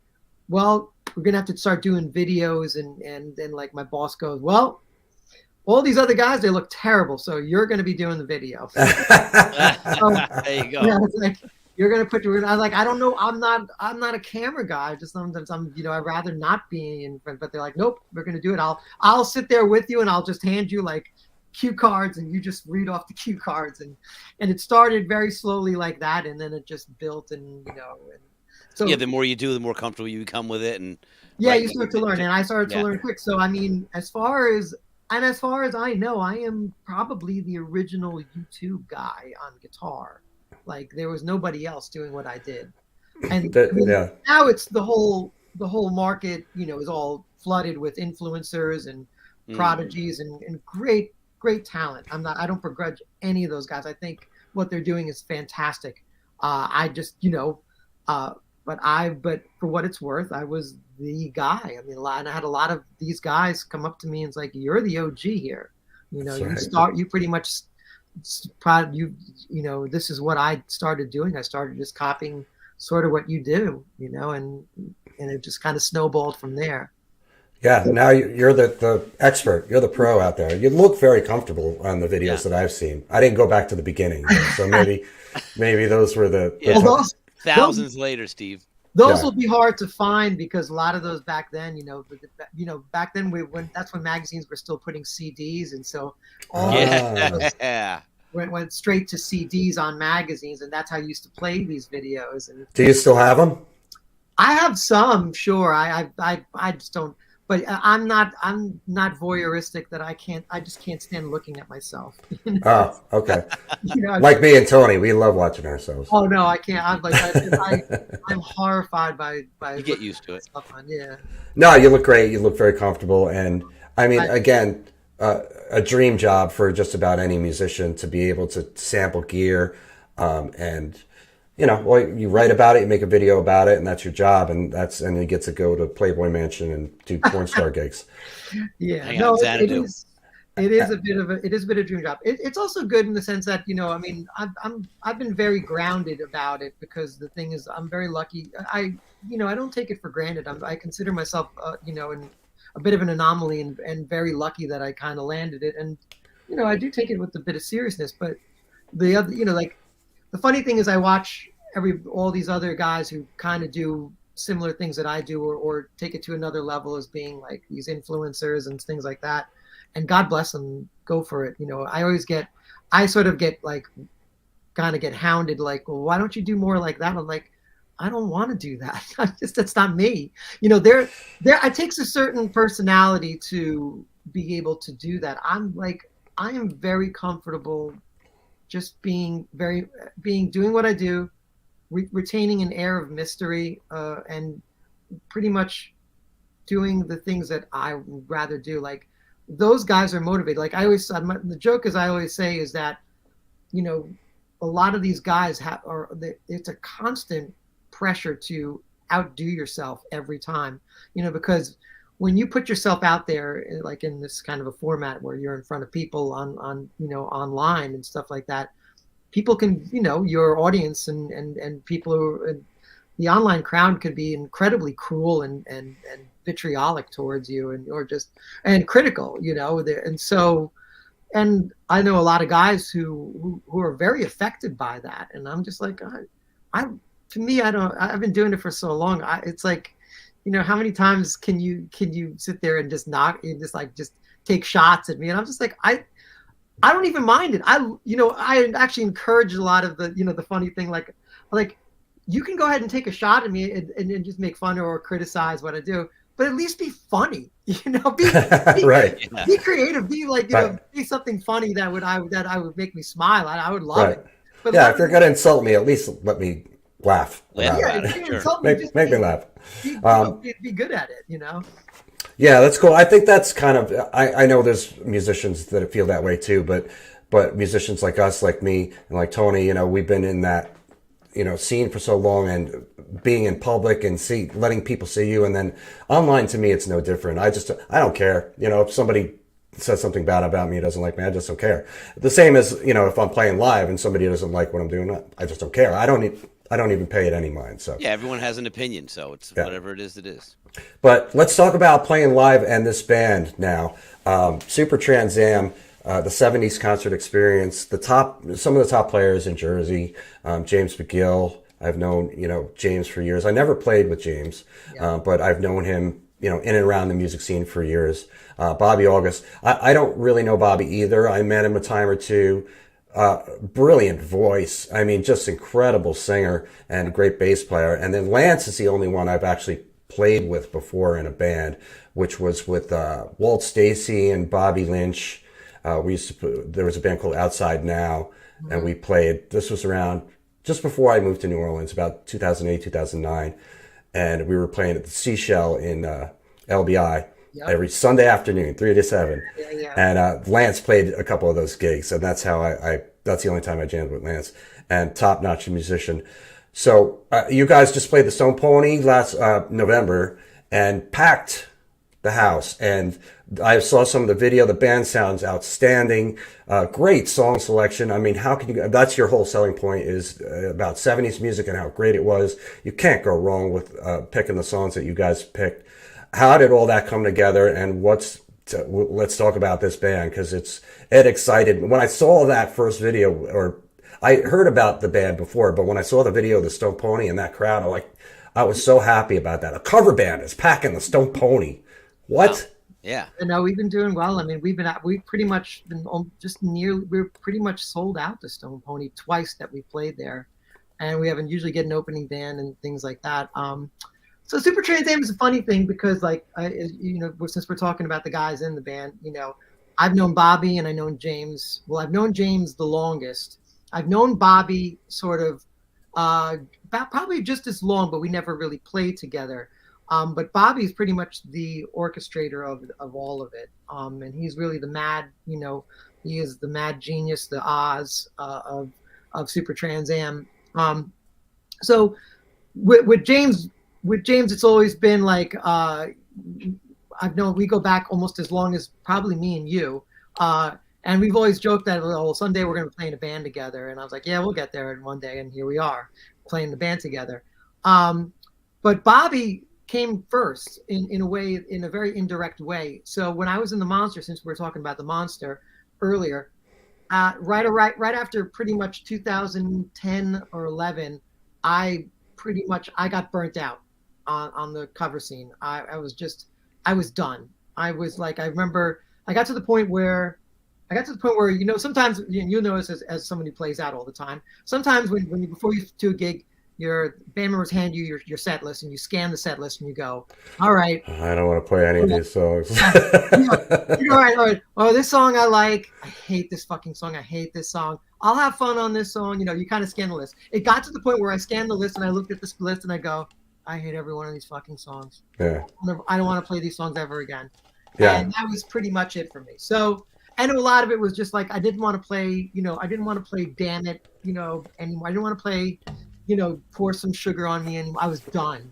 C: well, we're going to have to start doing videos. And then like my boss goes, well, all these other guys, they look terrible, so you're going to be doing the video. So,
B: there you go.
C: It's like, you're going to put. I was like, I don't know. I'm not a camera guy. Just sometimes I'd rather not be in front. But they're like, nope, we're going to do it. I'll sit there with you, and I'll just hand you like cue cards, and you just read off the cue cards. And it started very slowly like that, and then it just built, and And so
B: yeah, the more you do, the more comfortable you become with it, and
C: you start to learn. And I started to learn quick. So I mean, as far as I know, I am probably the original YouTube guy on guitar. Like, there was nobody else doing what I did. And now it's the whole market, is all flooded with influencers and prodigies and great talent. I don't begrudge any of those guys. I think what they're doing is fantastic. I just, but for what it's worth, I was the guy. I mean, and I had a lot of these guys come up to me and it's like, you're the OG here. You pretty much this is what I started doing. I started just copying sort of what you do, and it just kind of snowballed from there.
A: Yeah, now you're the expert. You're the pro out there. You look very comfortable on the videos that I've seen. I didn't go back to the beginning, so maybe those were the
B: thousands later, Steve.
C: Those will be hard to find because a lot of those back then, back then that's when magazines were still putting CDs, and so all went straight to CDs on magazines, and that's how you used to play these videos. And
A: do you still have them?
C: I have some, sure. I just don't. But I'm not voyeuristic that I just can't stand looking at myself.
A: Oh, okay. Like me and Tony, we love watching ourselves.
C: Oh no, I can't. I'm horrified by.
B: You get used to it.
A: No, you look great. You look very comfortable, and I mean, again, a dream job for just about any musician to be able to sample gear, and. You write about it, you make a video about it, and that's your job, and you get to go to Playboy Mansion and do porn star gigs.
C: Yeah, it is a bit of a dream job. It's also good in the sense that I've been very grounded about it because the thing is I'm very lucky. I don't take it for granted. I consider myself in a bit of an anomaly and very lucky that I kind of landed it, and I do take it with a bit of seriousness. But the other the funny thing is I watch all these other guys who kind of do similar things that I do or take it to another level as being like these influencers and things like that. And God bless them, go for it. I sort of get like, kind of get hounded like, well, why don't you do more like that? I'm like, I don't want to do that. That's not me. It takes a certain personality to be able to do that. I am very comfortable just doing what I do retaining an air of mystery, and pretty much doing the things that I would rather do. Like those guys are motivated. Like the joke is I always say is that, a lot of these guys it's a constant pressure to outdo yourself every time, because when you put yourself out there, like in this kind of a format where you're in front of people on online and stuff like that, people can, your audience and people and the online crowd could be incredibly cruel and vitriolic towards you and critical, and I know a lot of guys who are very affected by that. And I'm just like, I've been doing it for so long. It's like, how many times can you sit there and just take shots at me? And I'm just like, I don't even mind it. I actually encourage a lot of the funny thing, like you can go ahead and take a shot at me and just make fun or criticize what I do, but at least be funny, be
A: right.
C: Be creative, be like, be something funny that would make me smile. I would love it. But
A: if you're going to insult me, at least let me laugh.
C: If you insult me,
A: make me laugh.
C: Be good at it,
A: Yeah, that's cool. I think that's kind of, I know there's musicians that feel that way too, but musicians like us, like me, and like Tony, we've been in that, scene for so long, and being in public and letting people see you, and then online, to me, it's no different. I don't care. If somebody says something bad about me, doesn't like me, I just don't care. The same as, if I'm playing live and somebody doesn't like what I'm doing, I just don't care. I don't even pay it any mind. So
B: yeah, everyone has an opinion, so it's whatever it is, it is.
A: But let's talk about playing live and this band now. Super Trans Am, the 70s concert experience, some of the top players in Jersey, James McGill. I've known, James for years. I never played with James, but I've known him, in and around the music scene for years. Bobby August. I don't really know Bobby either. I met him a time or two. Brilliant voice. I mean, just incredible singer and great bass player. And then Lance is the only one I've actually played with before in a band, which was with Walt Stacy and Bobby Lynch. There was a band called Outside Now, and we played. This was around just before I moved to New Orleans, about 2008, 2009, and we were playing at the Seashell in LBI every Sunday afternoon, 3 to 7. And Lance played a couple of those gigs, and that's how that's the only time I jammed with Lance. And top-notch musician. So you guys just played the Stone Pony last November and packed the house. And I saw some of the video. The band sounds outstanding. Great song selection. I mean, how can you? That's your whole selling point, is about 70s music and how great it was. You can't go wrong with picking the songs that you guys picked. How did all that come together? And let's talk about this band, because it excited. When I saw that first video, or I heard about the band before, but when I saw the video of the Stone Pony and that crowd, I was so happy about that. A cover band is packing the Stone Pony. What?
B: Wow. Yeah.
C: No, we've been doing well. I mean, we've pretty much been we're pretty much sold out to Stone Pony twice that we played there, and we haven't usually get an opening band and things like that. So Super Trans Am is a funny thing because, since we're talking about the guys in the band, I've known Bobby and I've known James. Well, I've known James the longest. I've known Bobby sort of about probably just as long, but we never really played together. But Bobby's pretty much the orchestrator of all of it. And he's really the mad, he is the mad genius, the Oz of Super Trans Am. So with James, it's always been like, we go back almost as long as probably me and you. And we've always joked that, someday we're going to be playing a band together. And I was like, yeah, we'll get there one day. And here we are playing the band together. But Bobby came first in a way, in a very indirect way. So when I was in the Monster, since we were talking about the Monster earlier, right after pretty much 2010 or 11, I got burnt out on the cover scene. I was done. I was like, I remember I got to the point where, sometimes, as someone who plays out all the time, sometimes before you do a gig, your band members hand you your set list, and you scan the set list, and you go, all right.
A: I don't want to play any of these songs.
C: All right. Oh, this song I like. I hate this fucking song. I hate this song. I'll have fun on this song. You kind of scan the list. It got to the point where I scanned the list and I looked at this list and I go, I hate every one of these fucking songs.
A: Yeah.
C: I don't want to play these songs ever again.
A: Yeah.
C: And that was pretty much it for me. So, and a lot of it was just like, I didn't want to play, I didn't want to play Damn It, anymore. I didn't want to play, Pour Some Sugar on Me anymore. I was done.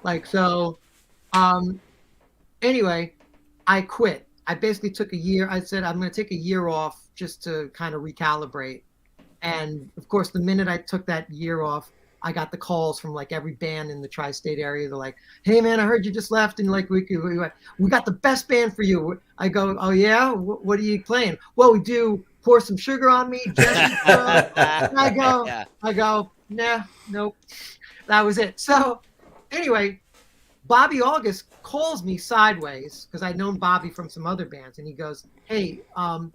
C: Like, so, anyway, I quit. I basically took a year. I said, I'm going to take a year off just to kind of recalibrate. And of course, the minute I took that year off, I got the calls from like every band in the tri-state area. They're like, hey man, I heard you just left, and like we got the best band for you. I go, oh yeah, what are you playing? Well, we do Pour Some Sugar on Me, Jessica. And I go, nah, nope. That was it. So anyway, Bobby August calls me sideways because I'd known Bobby from some other bands, and he goes, hey, I'm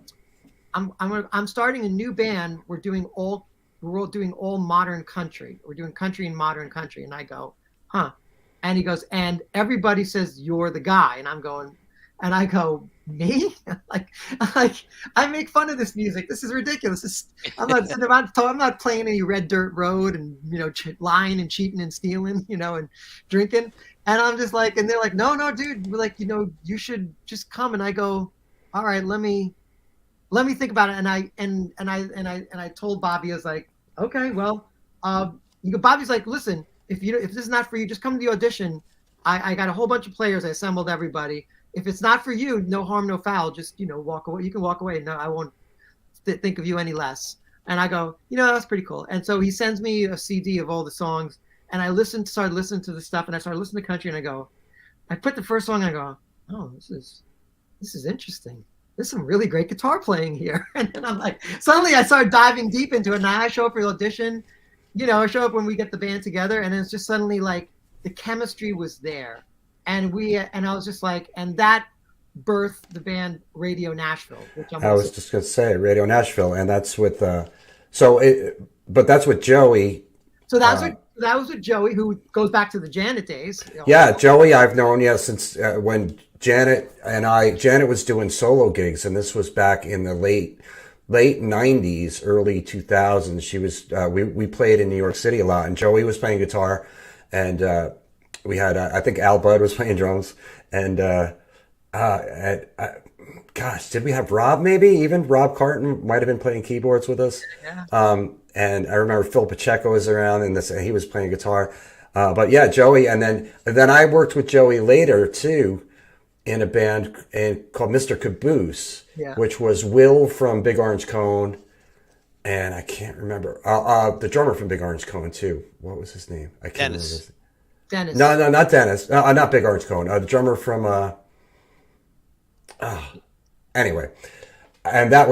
C: starting a new band. We're doing all modern country. We're doing country and modern country. And I go, huh? And he goes, and everybody says you're the guy. And I go, me? like I make fun of this music. This is ridiculous. I'm not playing any Red Dirt Road and lying and cheating and stealing, and drinking. And I'm just like, and they're like, no, dude. We're like, you should just come. And I go, all right, let me think about it. And I told Bobby, I was like, okay, well, Bobby's like, listen, if this is not for you, just come to the audition. I got a whole bunch of players. I assembled everybody. If it's not for you, no harm, no foul. Just walk away. You can walk away. No, I won't think of you any less. And I go, that's pretty cool. And so he sends me a CD of all the songs, and I started listening to the stuff, and I started listening to country, and I put the first song, and I go, oh, this is interesting. There's some really great guitar playing here. And then I'm like, suddenly I started diving deep into it. Now I show up for the audition, I show up when we get the band together, and it's just suddenly like the chemistry was there. And I was just like, and that birthed the band Radio Nashville, which
A: I was just going to say Radio Nashville. And that's with, but that's with Joey.
C: So that was with Joey, who goes back to the Janet days.
A: Yeah. Joey, I've known, since when Janet was doing solo gigs, and this was back in the late 90s, early 2000s. She was, we played in New York City a lot, and Joey was playing guitar, and we had, I think Al Budd was playing drums, and gosh, did we have Rob? Maybe even Rob Carton might have been playing keyboards with us.
C: Yeah.
A: And I remember Phil Pacheco was around, and he was playing guitar. But yeah, Joey, and then I worked with Joey later too, in a band called Mr. Caboose, which was Will from Big Orange Cone, and I can't remember the drummer from Big Orange Cone too. What was his name? I can't remember.
C: Dennis.
A: No, not Dennis. Not Big Orange Cone. The drummer from. Anyway, and that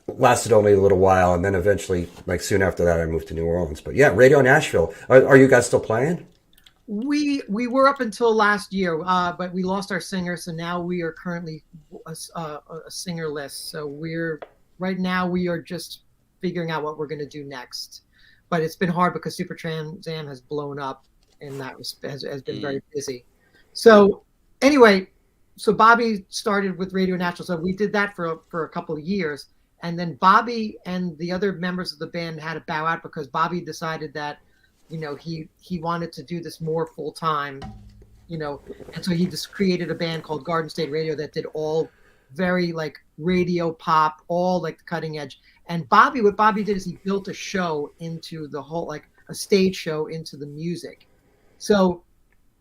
A: lasted only a little while, and then eventually, like soon after that, I moved to New Orleans. But yeah, Radio Nashville. Are you guys still playing?
C: We were up until last year, but we lost our singer, so now we are currently a singerless. So right now we are just figuring out what we're going to do next. But it's been hard because Super Trans Am has blown up, and that has been very busy. So anyway, so Bobby started with Radio Nashville. So we did that for a couple of years, and then Bobby and the other members of the band had to bow out because Bobby decided that he wanted to do this more full time, and so he just created a band called Garden State Radio that did all very like radio pop, all like the cutting edge. And what Bobby did is he built a show into the whole, like a stage show into the music. So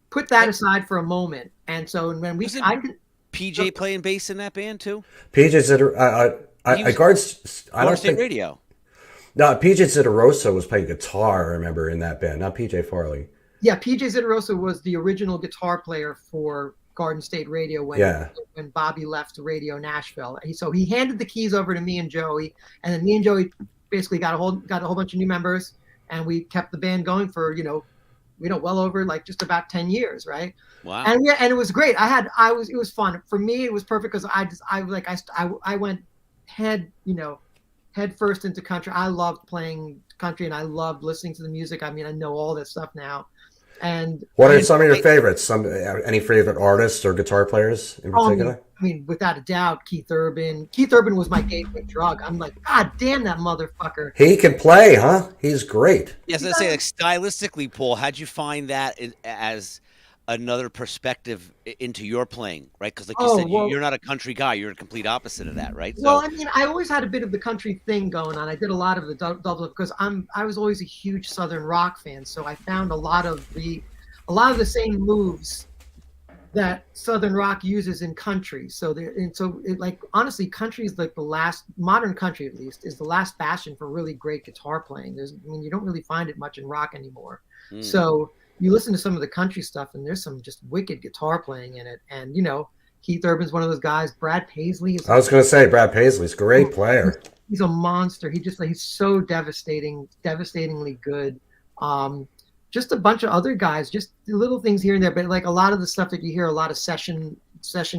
C: put that aside for a moment. And so when
B: PJ playing bass in that band too?
A: PJ's
B: Garden State Radio.
A: No, PJ Zitarosa was playing guitar, I remember, in that band, not PJ Farley.
C: Yeah, PJ Zitarosa was the original guitar player for Garden State Radio when Bobby left Radio Nashville. So he handed the keys over to me and Joey, and then me and Joey basically got a whole bunch of new members, and we kept the band going for well over like just about 10 years, right?
B: Wow.
C: And it was great. It was fun for me. It was perfect because I went head head first into country. I loved playing country and I loved listening to the music. I mean, I know all that stuff now. And
A: What are
C: I,
A: some of your favorites? Any favorite artists or guitar players in
C: oh,
A: particular?
C: I mean, without a doubt, Keith Urban. Keith Urban was my gateway drug. I'm like, God damn that motherfucker.
A: He can play, huh? He's great.
B: Yes, I say like stylistically, Paul. How'd you find that as another perspective into your playing, right? Because like you
C: Oh
B: said,
C: well,
B: you're not a country guy. You're a complete opposite of that, right?
C: well,
B: So
C: I mean, I always had a bit of the country thing going on. I did a lot of the double because I was always a huge Southern rock fan, so I found a lot of the same moves that Southern rock uses in country. So there, and so it, like honestly, country is like the last modern country, at least, is the last bastion for really great guitar playing. I mean, you don't really find it much in rock anymore. So you listen to some of the country stuff, and there's some just wicked guitar playing in it. And Keith Urban's one of those guys. Brad Paisley is.
A: I was going to say Brad Paisley's a great player.
C: He's a monster. He's so devastatingly good. Just a bunch of other guys, just little things here and there, but like a lot of the stuff that you hear, a lot of session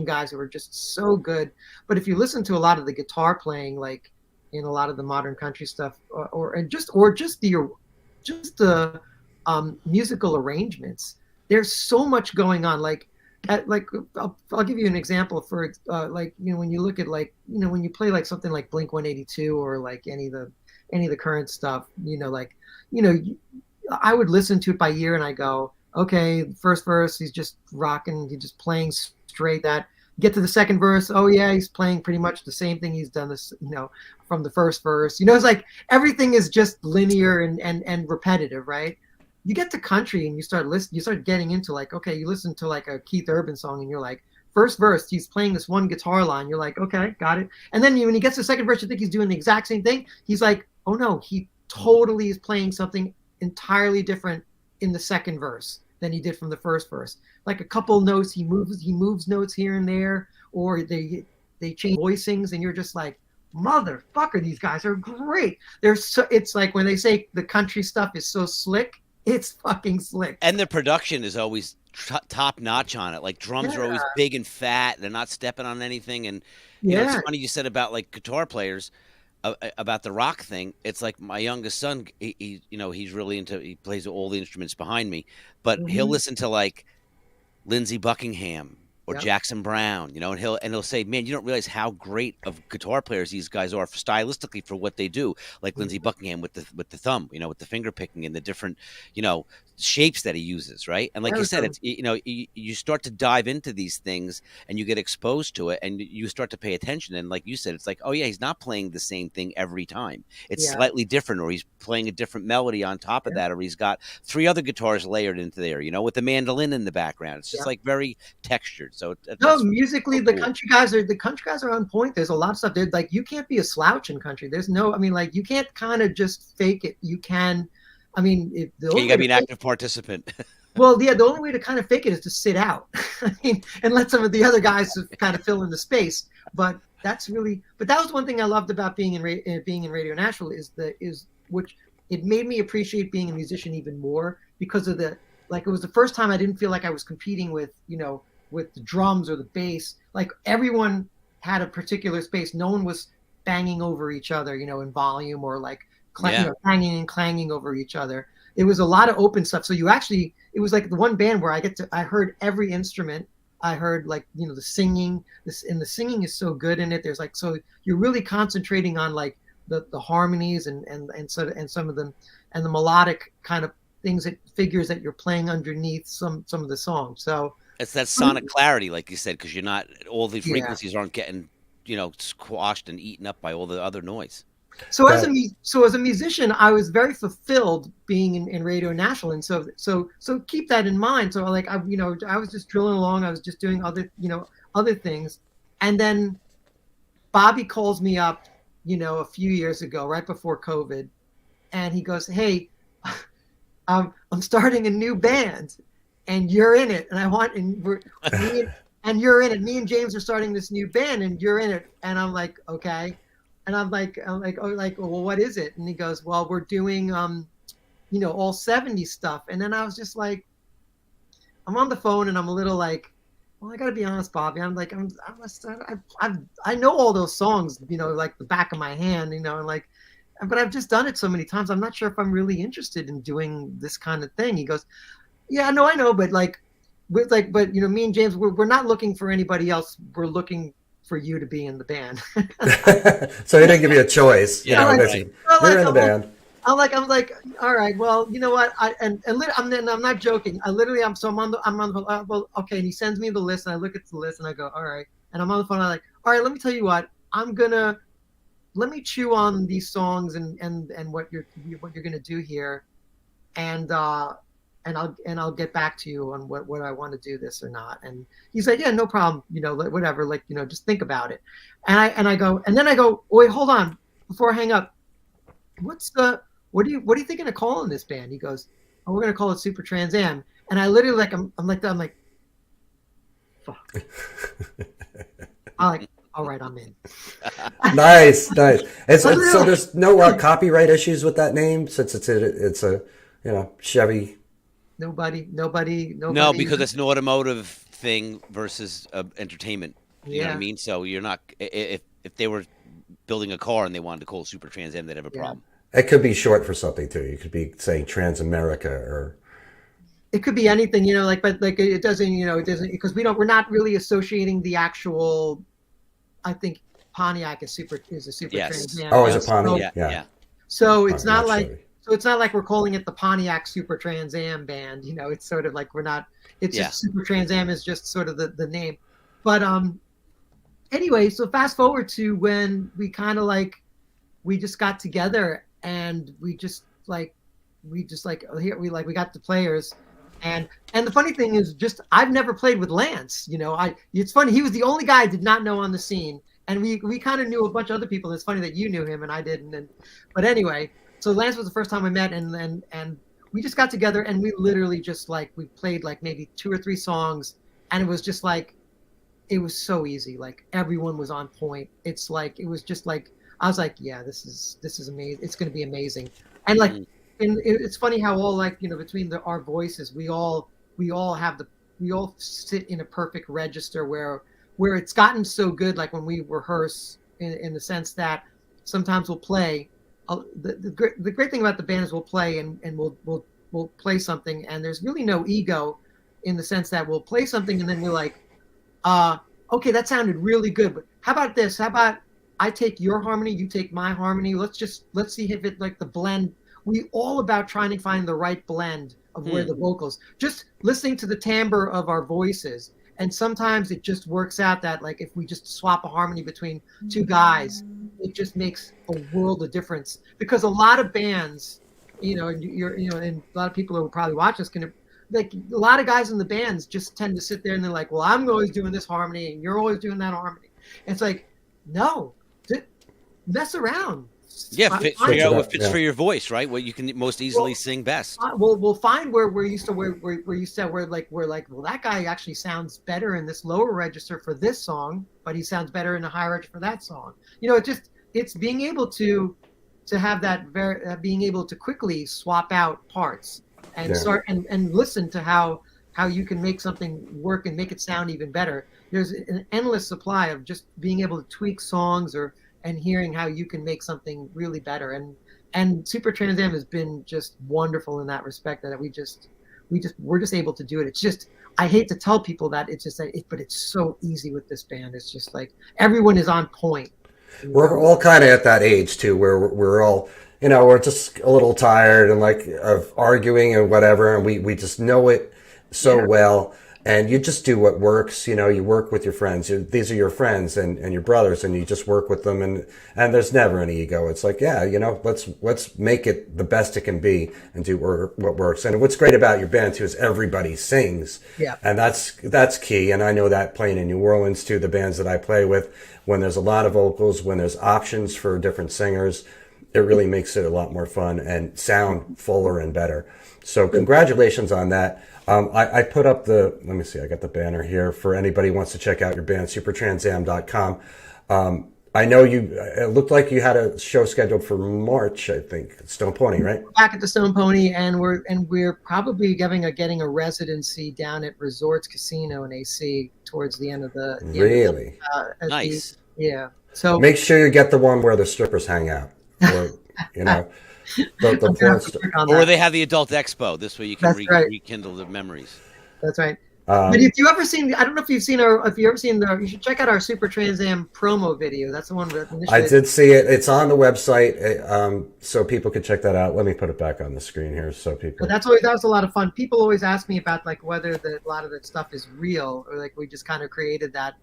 C: guys who are just so good. But if you listen to a lot of the guitar playing, like in a lot of the modern country stuff, or just the musical arrangements, there's so much going on. I'll give you an example for when you look at when you play like something like Blink 182 or like any of the current stuff, I would listen to it by ear and I go, okay, first verse, he's just rocking, he's just playing straight that. Get to the second verse, oh yeah, he's playing pretty much the same thing he's done this, from the first verse. It's like everything is just linear and repetitive, right? You get to country and you start getting into like, okay, you listen to like a Keith Urban song and you're like, first verse, he's playing this one guitar line. You're like, okay, got it. And then when he gets to the second verse, you think he's doing the exact same thing. He's like, oh no, he totally is playing something entirely different in the second verse than he did from the first verse. Like a couple notes, he moves notes here and there, or they change voicings, and you're just like, motherfucker, these guys are great. It's like when they say the country stuff is so slick, it's fucking slick.
B: And the production is always top notch on it. Like drums are always big and fat. They're not stepping on anything. And it's funny you said about like guitar players. About the rock thing, it's like my youngest son. He's really into. He plays all the instruments behind me, but he'll listen to like Lindsey Buckingham or Jackson Brown, and he'll say, "Man, you don't realize how great of guitar players these guys are stylistically for what they do." Like Lindsey Buckingham with the thumb, with the finger picking and the different, shapes that he uses, right? And like you said, it's you start to dive into these things and you get exposed to it and you start to pay attention. And like you said, it's like, oh yeah, he's not playing the same thing every time. It's slightly different, or he's playing a different melody on top of that, or he's got three other guitars layered into there, with the mandolin in the background. It's just like very textured. So
C: musically, the country guys are on point. There's a lot of stuff. They're like, you can't be a slouch in country. There's no, I mean, like you can't kind of just fake it. You can. I mean, you
B: gotta be an active participant.
C: Well, yeah, the only way to kind of fake it is to sit out. I mean, and let some of the other guys kind of fill in the space. But that was one thing I loved about being in Radio Nashville which it made me appreciate being a musician even more because of it was the first time I didn't feel like I was competing with the drums or the bass. Like everyone had a particular space. No one was banging over each other, in volume or like banging and clanging over each other. It was a lot of open stuff. So it was like the one band where I heard every instrument. I heard like, the singing, and the singing is so good in it. There's like, so you're really concentrating on like the harmonies and some of them and the melodic kind of figures that you're playing underneath some of the songs. So
B: it's that sonic clarity, like you said, because you're not, all the frequencies aren't getting, squashed and eaten up by all the other noise.
C: So as a musician, I was very fulfilled being in Radio Nashville, and so keep that in mind. So like I was just drilling along. I was just doing other things, and then Bobby calls me up, a few years ago, right before COVID, and he goes, "Hey, I'm starting a new band, and you're in it, and and you're in it. Me and James are starting this new band, and you're in it." And I'm like, okay. And I'm like, well, what is it? And he goes, well, we're doing, all 70s stuff. And then I was just like, I'm on the phone and I'm a little like, well, I got to be honest, Bobby. I'm like, I know all those songs, like the back of my hand, and like, but I've just done it so many times. I'm not sure if I'm really interested in doing this kind of thing. He goes, yeah, no, I know, but like, but me and James, we're not looking for anybody else. We're looking for you to be in the band.
A: So he didn't give you a choice.
B: Yeah,
C: right.
A: Basically,
C: Well,
A: you're in the band.
C: I'm like, all right, well, you know what? I'm not joking. I'm on the, well, okay. And he sends me the list, and I look at the list, and I go, all right. And I'm on the phone. I'm like, all right, let me tell you what. Let me chew on these songs and what you're gonna do here, and I'll get back to you on what I want to do this or not. And he's like, yeah, no problem. Whatever. Like, just think about it. And I go, wait, hold on, before I hang up. What are you thinking of calling this band? He goes, oh, we're gonna call it Super Trans Am. And I literally like I'm like, fuck. I'm like, all right, I'm in.
A: Nice. So there's no copyright issues with that name, since it's a Chevy.
C: Nobody.
B: No, because it's an automotive thing versus entertainment. You know what I mean? So you're not, if they were building a car and they wanted to call Super Trans Am, they'd have a problem.
A: It could be short for something too. You could be saying Trans America, or
C: it could be anything, but it doesn't, because we're not really associating the actual. I think Pontiac is a super Trans Am.
A: Oh, is it Pontiac?
B: Yeah.
C: So it's not like we're calling it the Pontiac Super Trans Am band. It's sort of like we're not. It's just Super Trans Am is just sort of the name, but anyway. So fast forward to when we kind of like we just got together and we got the players. And the funny thing is, just I've never played with Lance. It's funny. He was the only guy I did not know on the scene, and we kind of knew a bunch of other people. It's funny that you knew him and I didn't. But anyway, so Lance was the first time I met, and we just got together and we literally just we played like maybe 2 or 3 songs, and it was just like it was so easy. Like everyone was on point. It's like it was just like I was like, yeah, this is amazing. It's going to be amazing, and like. And it's funny how all between our voices, we all sit in a perfect register where it's gotten so good. Like when we rehearse, in the sense that sometimes we'll play. The great thing about the band is we'll play and we'll play something, and there's really no ego, in the sense that we'll play something and then we're like, okay, that sounded really good, but how about this? How about I take your harmony, you take my harmony. Let's see if it like the blend. We all about trying to find the right blend of where the vocals, just listening to the timbre of our voices. And sometimes it just works out that like if we just swap a harmony between 2 guys, it just makes a world of difference. Because a lot of bands, and a lot of people who will probably watch this like a lot of guys in the bands just tend to sit there and they're like, well, I'm always doing this harmony and you're always doing that harmony. And it's like, no, mess around.
B: Yeah, figure out what fits for your voice, right? What you can most easily sing best.
C: We'll find where you said where that guy actually sounds better in this lower register for this song, but he sounds better in the higher register for that song. It's being able to have that being able to quickly swap out parts and start and listen to how you can make something work and make it sound even better. There's an endless supply of just being able to tweak songs and hearing how you can make something really better. And Super Trans Am has been just wonderful in that respect, that we're just able to do it. It's just, I hate to tell people that, it's just but it's so easy with this band. It's just like everyone is on point.
A: We're all kind of at that age too, where we're all, we're just a little tired and like of arguing and whatever. And we just know it so well. And you just do what works. You work with your friends. These are your friends and your brothers, and you just work with them. And there's never any ego. It's like, let's make it the best it can be and do what works. And what's great about your band too is everybody sings.
C: Yeah.
A: And that's key. And I know that playing in New Orleans too, the bands that I play with, when there's a lot of vocals, when there's options for different singers, it really makes it a lot more fun and sound fuller and better. So congratulations on that. I put up let me see, I got the banner here for anybody who wants to check out your band, supertransam.com. I know you. It looked like you had a show scheduled for March. I think Stone Pony, right?
C: Back at the Stone Pony, and we're probably getting a residency down at Resorts Casino in AC towards the end of the
A: Really
B: nice.
C: Yeah. So
A: make sure you get the one where the strippers hang out, or you know, the porn
B: or they have the adult expo. This way you can rekindle the memories.
C: That's right. But if you ever seen, I don't know if you've seen you should check out our Super Trans Am promo video. That's the one that
A: I did see it. It's on the website, so people can check that out. Let me put it back on the screen here so people.
C: But that was a lot of fun. People always ask me about like whether a lot of that stuff is real or like we just kind of created that.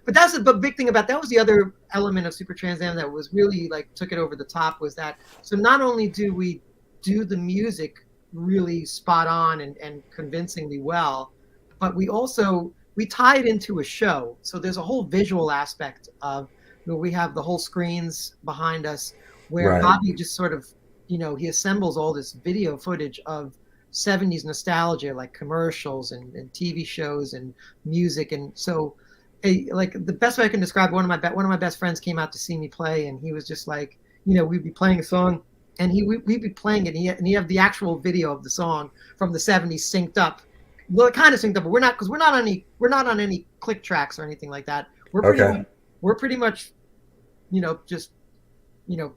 C: But that's the big thing about that was the other element of Super Trans Am that was really like took it over the top was that. So not only do we do the music really spot on and convincingly well, but we tie it into a show. So there's a whole visual aspect of where we have the whole screens behind us where Bobby just sort of, he assembles all this video footage of 70s nostalgia, like commercials and TV shows and music. And so like the best way I can describe one of my best friends came out to see me play and he was just like, we'd be playing a song and we'd be playing it and he have the actual video of the song from the 70s synced up. Well, it kind of synced up, but we're not on any click tracks or anything like that. We're pretty much, just,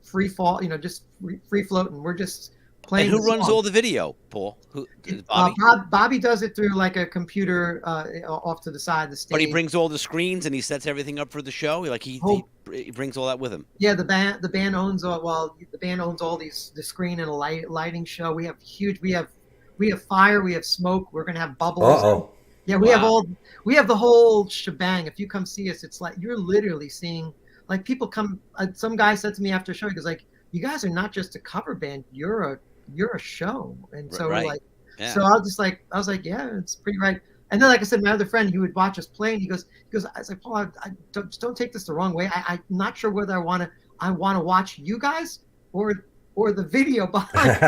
C: free fall, just free floating. We're just playing.
B: And who runs all the video, Paul? Bobby?
C: Bobby does it through like a computer off to the side of the stage.
B: But he brings all the screens and he sets everything up for the show. Like he brings all that with him.
C: Yeah, the band owns all the screen and a lighting show. We have fire, we have smoke, we're gonna have bubbles. Yeah, we have the whole shebang. If you come see us, it's like you're literally seeing like people come. Some guy said to me after a show, he goes like, "You guys are not just a cover band, you're a show." And so so I was like, yeah, it's pretty right. And then like I said, my other friend, he would watch us play, and he goes, I was like, Paul, I don't take this the wrong way. I'm not sure whether I want to watch you guys or the video behind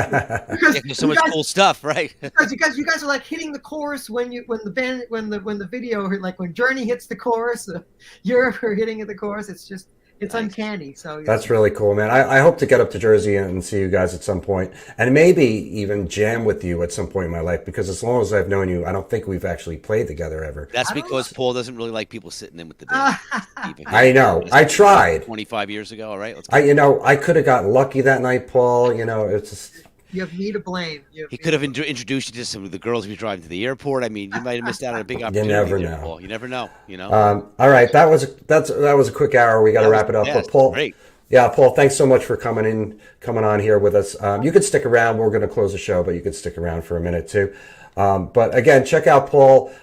B: because there's so much cool stuff, right?
C: Because you guys are like hitting the chorus when the video, like when Journey hits the chorus, you're hitting the chorus. It's uncanny. So
A: that's really cool, man. I hope to get up to Jersey and see you guys at some point, and maybe even jam with you at some point in my life. Because as long as I've known you, I don't think we've actually played together ever.
B: That's because Paul doesn't really like people sitting in with the band.
A: I know. I tried
B: 25 years ago. All right,
A: I could have gotten lucky that night, Paul. It's just.
C: You have me to blame.
B: He could have introduced you to some of the girls he was driving to the airport. I mean, you might have missed out on a big opportunity.
A: You never know.
B: Paul. You never know.
A: All right, that was a quick hour. We got to wrap it up. But Paul,
B: great.
A: Yeah, Paul, thanks so much for coming on here with us. You could stick around. We're going to close the show, but you could stick around for a minute too. But again, check out Paul,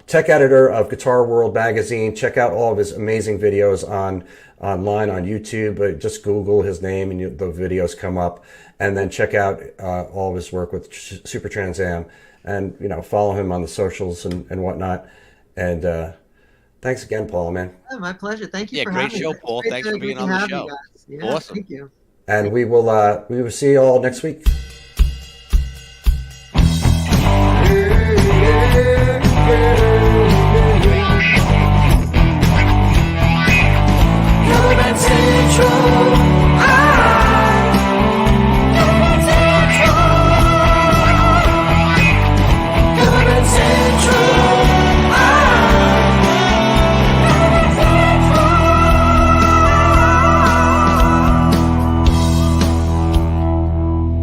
A: tech editor of Guitar World magazine. Check out all of his amazing videos online on YouTube. Just Google his name and the videos come up. And then check out all of his work with Super Trans Am, and follow him on the socials and whatnot. And thanks again, Paul, man.
C: Oh, my pleasure. Thank you for having me.
B: Great show, Paul. Thanks for being on the show.
C: Yeah,
B: awesome.
C: Thank you.
A: And we will see you all next week. Yeah.